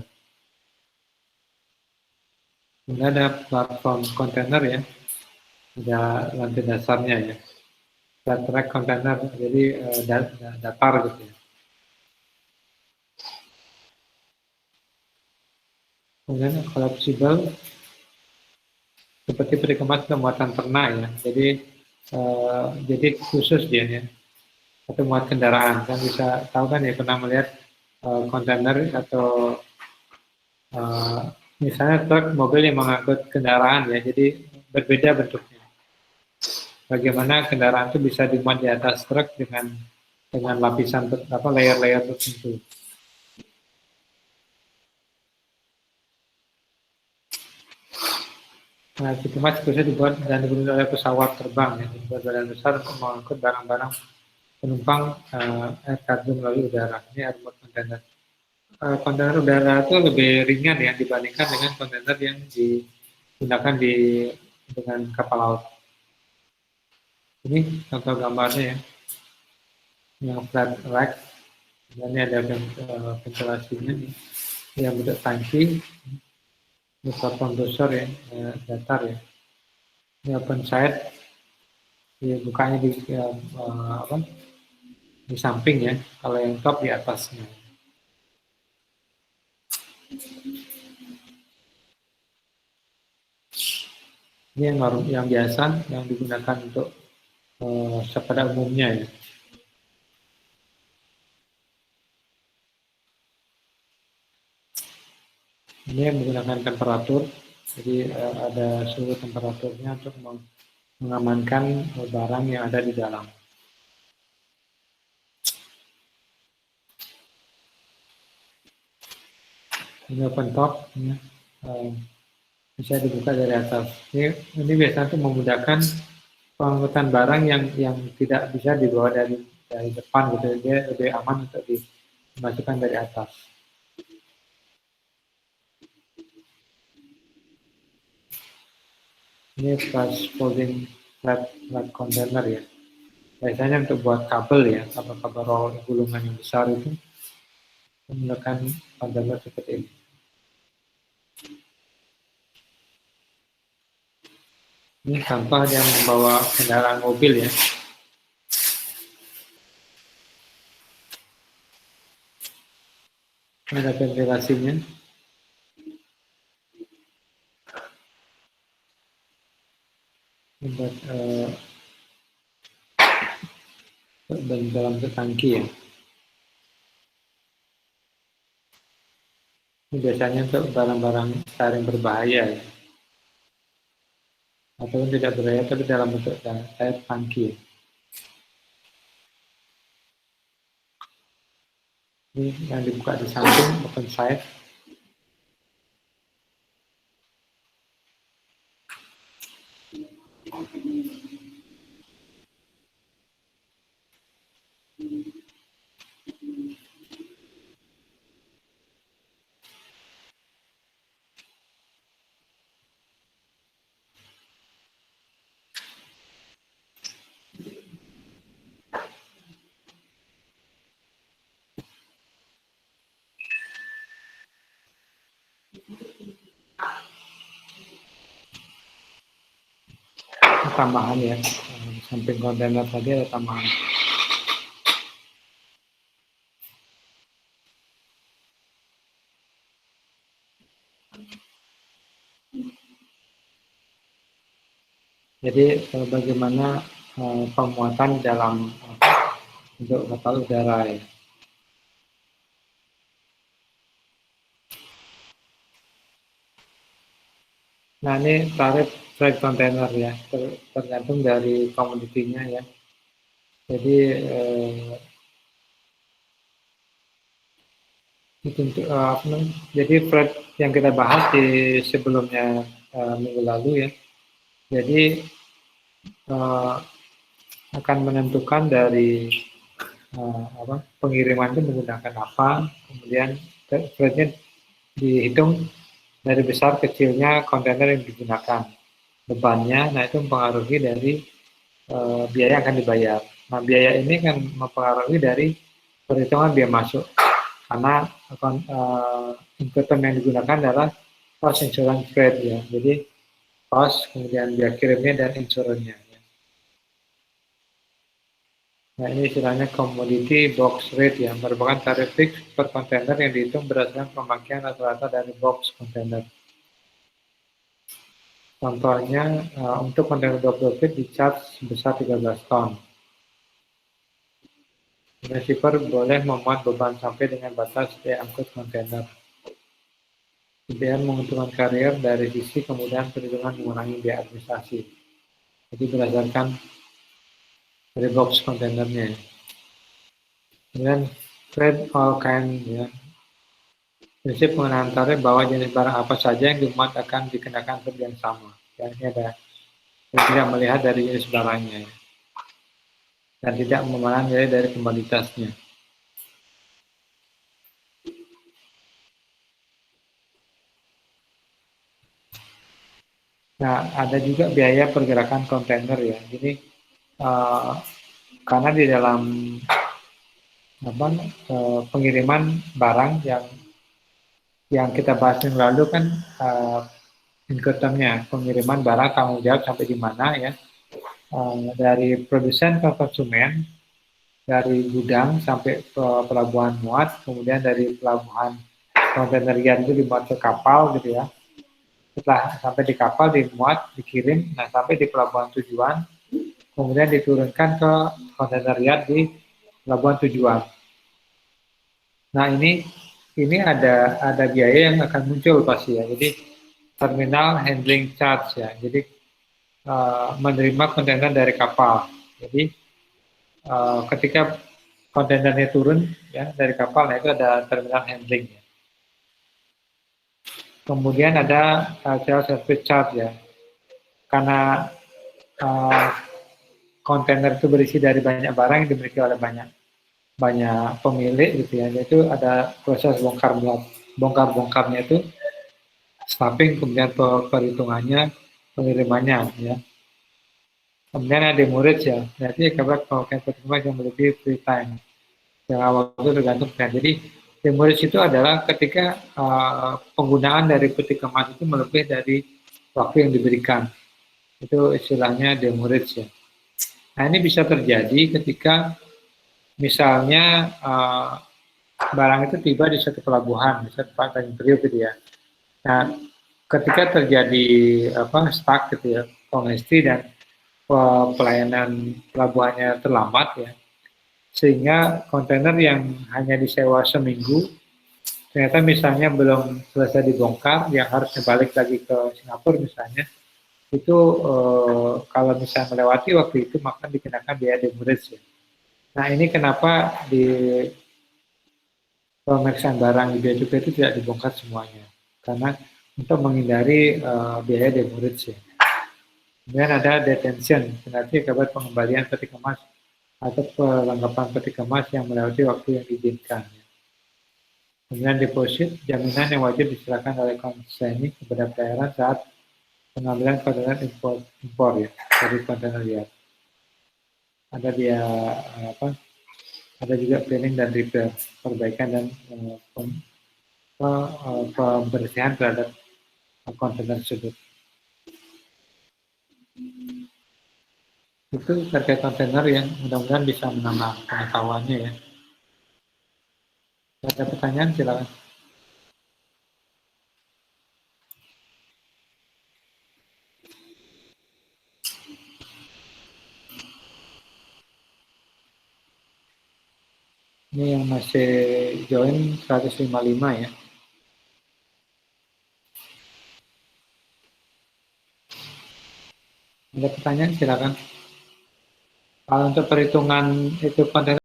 Kemudian ada platform container ya, ada lantai dasarnya ya, flat rack container, jadi datar gitu ya. Kemudian collapsible seperti peti kemas muatan ternak ya, jadi khusus dia ya, atau muat kendaraan. Kan bisa tahu kan ya, pernah melihat kontainer atau misalnya truk, mobil yang mengangkut kendaraan ya, jadi berbeda bentuknya. Bagaimana kendaraan itu bisa dimuat di atas truk dengan lapisan layer-layer tertentu. Nah, peti kemas biasanya dibuat dan digunakan oleh pesawat terbang ya, dibuat badan besar untuk mengangkut barang-barang penumpang air kargo melalui udara. Ini airport container. Kontainer udara itu lebih ringan ya dibandingkan dengan kontainer yang digunakan dengan kapal laut. Ini contoh gambarnya ya, yang flat rack, dan ini ada ventilasinya yang bentuk tangki, ini platform besar ya, datar ya. Ini open side, bukanya di samping ya, kalau yang top di atasnya. Ini yang biasa yang digunakan untuk pada umumnya ya. Ini yang menggunakan temperatur, jadi ada suhu temperaturnya untuk mengamankan barang yang ada di dalam. Ini open top, ya. Bisa dibuka dari atas. Ini biasanya untuk memudahkan pengangkutan barang yang tidak bisa dibawa dari depan gitu, dia lebih aman untuk dimasukkan dari atas. Ini folding flat container ya. Biasanya untuk buat kabel ya, kabel roll gulungan yang besar itu menggunakan container seperti ini. Ini contoh yang membawa kendaraan mobil ya. Ada ventilasinya. Buat dan dalam tangki ya. Ini biasanya untuk barang-barang saring berbahaya ya. Ataupun tidak berbahaya tapi dalam bentuk air tangki. Ini yang dibuka di samping open side. Tambahan ya, di samping kontainer tadi ada tambahan. Jadi bagaimana pemuatan dalam untuk kapal udara ya. Nah ini tarif freight container ya, tergantung dari komoditinya ya. Jadi jadi freight yang kita bahas di sebelumnya minggu lalu ya. Jadi akan menentukan dari pengiriman itu menggunakan apa, kemudian freightnya dihitung dari besar kecilnya kontainer yang digunakan, bebannya, nah itu mempengaruhi dari biaya yang akan dibayar. Nah biaya ini kan mempengaruhi dari perhitungan biaya masuk, karena input yang digunakan adalah cost insurance rate ya, jadi cost kemudian biaya kirimnya dan insurannya. Ya. Nah ini istilahnya commodity box rate yang merupakan tarif fix per kontainer yang dihitung berdasarkan pemakaian rata-rata dari box kontainer. Contohnya untuk kontainer 20 feet di charge sebesar 13 ton. Shipper boleh memuat beban sampai dengan batas biaya angkut kontainer. Kemudian menguntungkan karier dari sisi kemudahan perhitungan mengurangi biaya administrasi. Jadi berdasarkan dari box kontainernya. Kemudian trade all kind ya. Prinsip pengenaan tarif bahwa jenis barang apa saja yang dimuat akan dikenakan tarif yang sama. Ya, ini ada tidak melihat dari jenis barangnya ya. Dan tidak memandang dari komoditasnya. Nah, ada juga biaya pergerakan kontainer ya. Jadi karena di dalam pengiriman barang yang kita bahas yang lalu kan incotermnya pengiriman barang tanggung jawab sampai di mana ya, dari produsen ke konsumen, dari gudang sampai ke pelabuhan muat, kemudian dari pelabuhan kontainer itu dimuat ke kapal gitu ya. Setelah sampai di kapal dimuat, dikirim, nah sampai di pelabuhan tujuan, kemudian diturunkan ke kontainer di pelabuhan tujuan. Nah ini ada biaya yang akan muncul pasti ya. Jadi terminal handling charge ya. Jadi menerima kontainer dari kapal. Jadi ketika kontainernya turun ya dari kapal, nah itu ada terminal handling. Ya. Kemudian ada service charge ya. Karena kontainer itu berisi dari banyak barang yang dimiliki oleh banyak pemilik gitu ya, itu ada proses bongkarnya itu staffing, kemudian perhitungannya, pengirimannya ya. Kemudian ada demurrage ya, berarti kalau perhitungan yang lebih free time yang awal itu tergantung kan. Jadi demurrage itu adalah ketika penggunaan dari peti kemas itu melebihi dari waktu yang diberikan, itu istilahnya demurrage ya. Nah ini bisa terjadi ketika misalnya barang itu tiba di suatu pelabuhan, misalnya Tanjung Priok gitu ya. Nah, ketika terjadi stuck gitu ya, kongesti dan pelayanan pelabuhannya terlambat ya. sehingga kontainer yang hanya disewa seminggu, ternyata misalnya belum selesai dibongkar, yang harusnya balik lagi ke Singapura misalnya, itu kalau misalnya melewati waktu itu maka dikenakan biaya demurrage ya. Nah ini kenapa di pemeriksaan barang di bea cukai itu tidak dibongkar semuanya, karena untuk menghindari biaya demurrage ya. Kemudian ada detention, berarti akibat pengembalian peti kemas atau pelengkapan peti kemas yang melewati waktu yang diizinkan. Kemudian deposit, jaminan yang wajib diserahkan oleh konsinyasi kepada pelayaran saat pengambilan kontainer impor ya, dari kontainer liar. Ada dia ada juga cleaning dan repair, perbaikan dan pembersihan terhadap kontainer tersebut. Itu terkait kontainer yang mudah-mudahan bisa menambah pengetahuannya ya. Ada pertanyaan silakan. Ini yang masih join 155 ya. Ada pertanyaan silakan. Kalau untuk perhitungan itu konten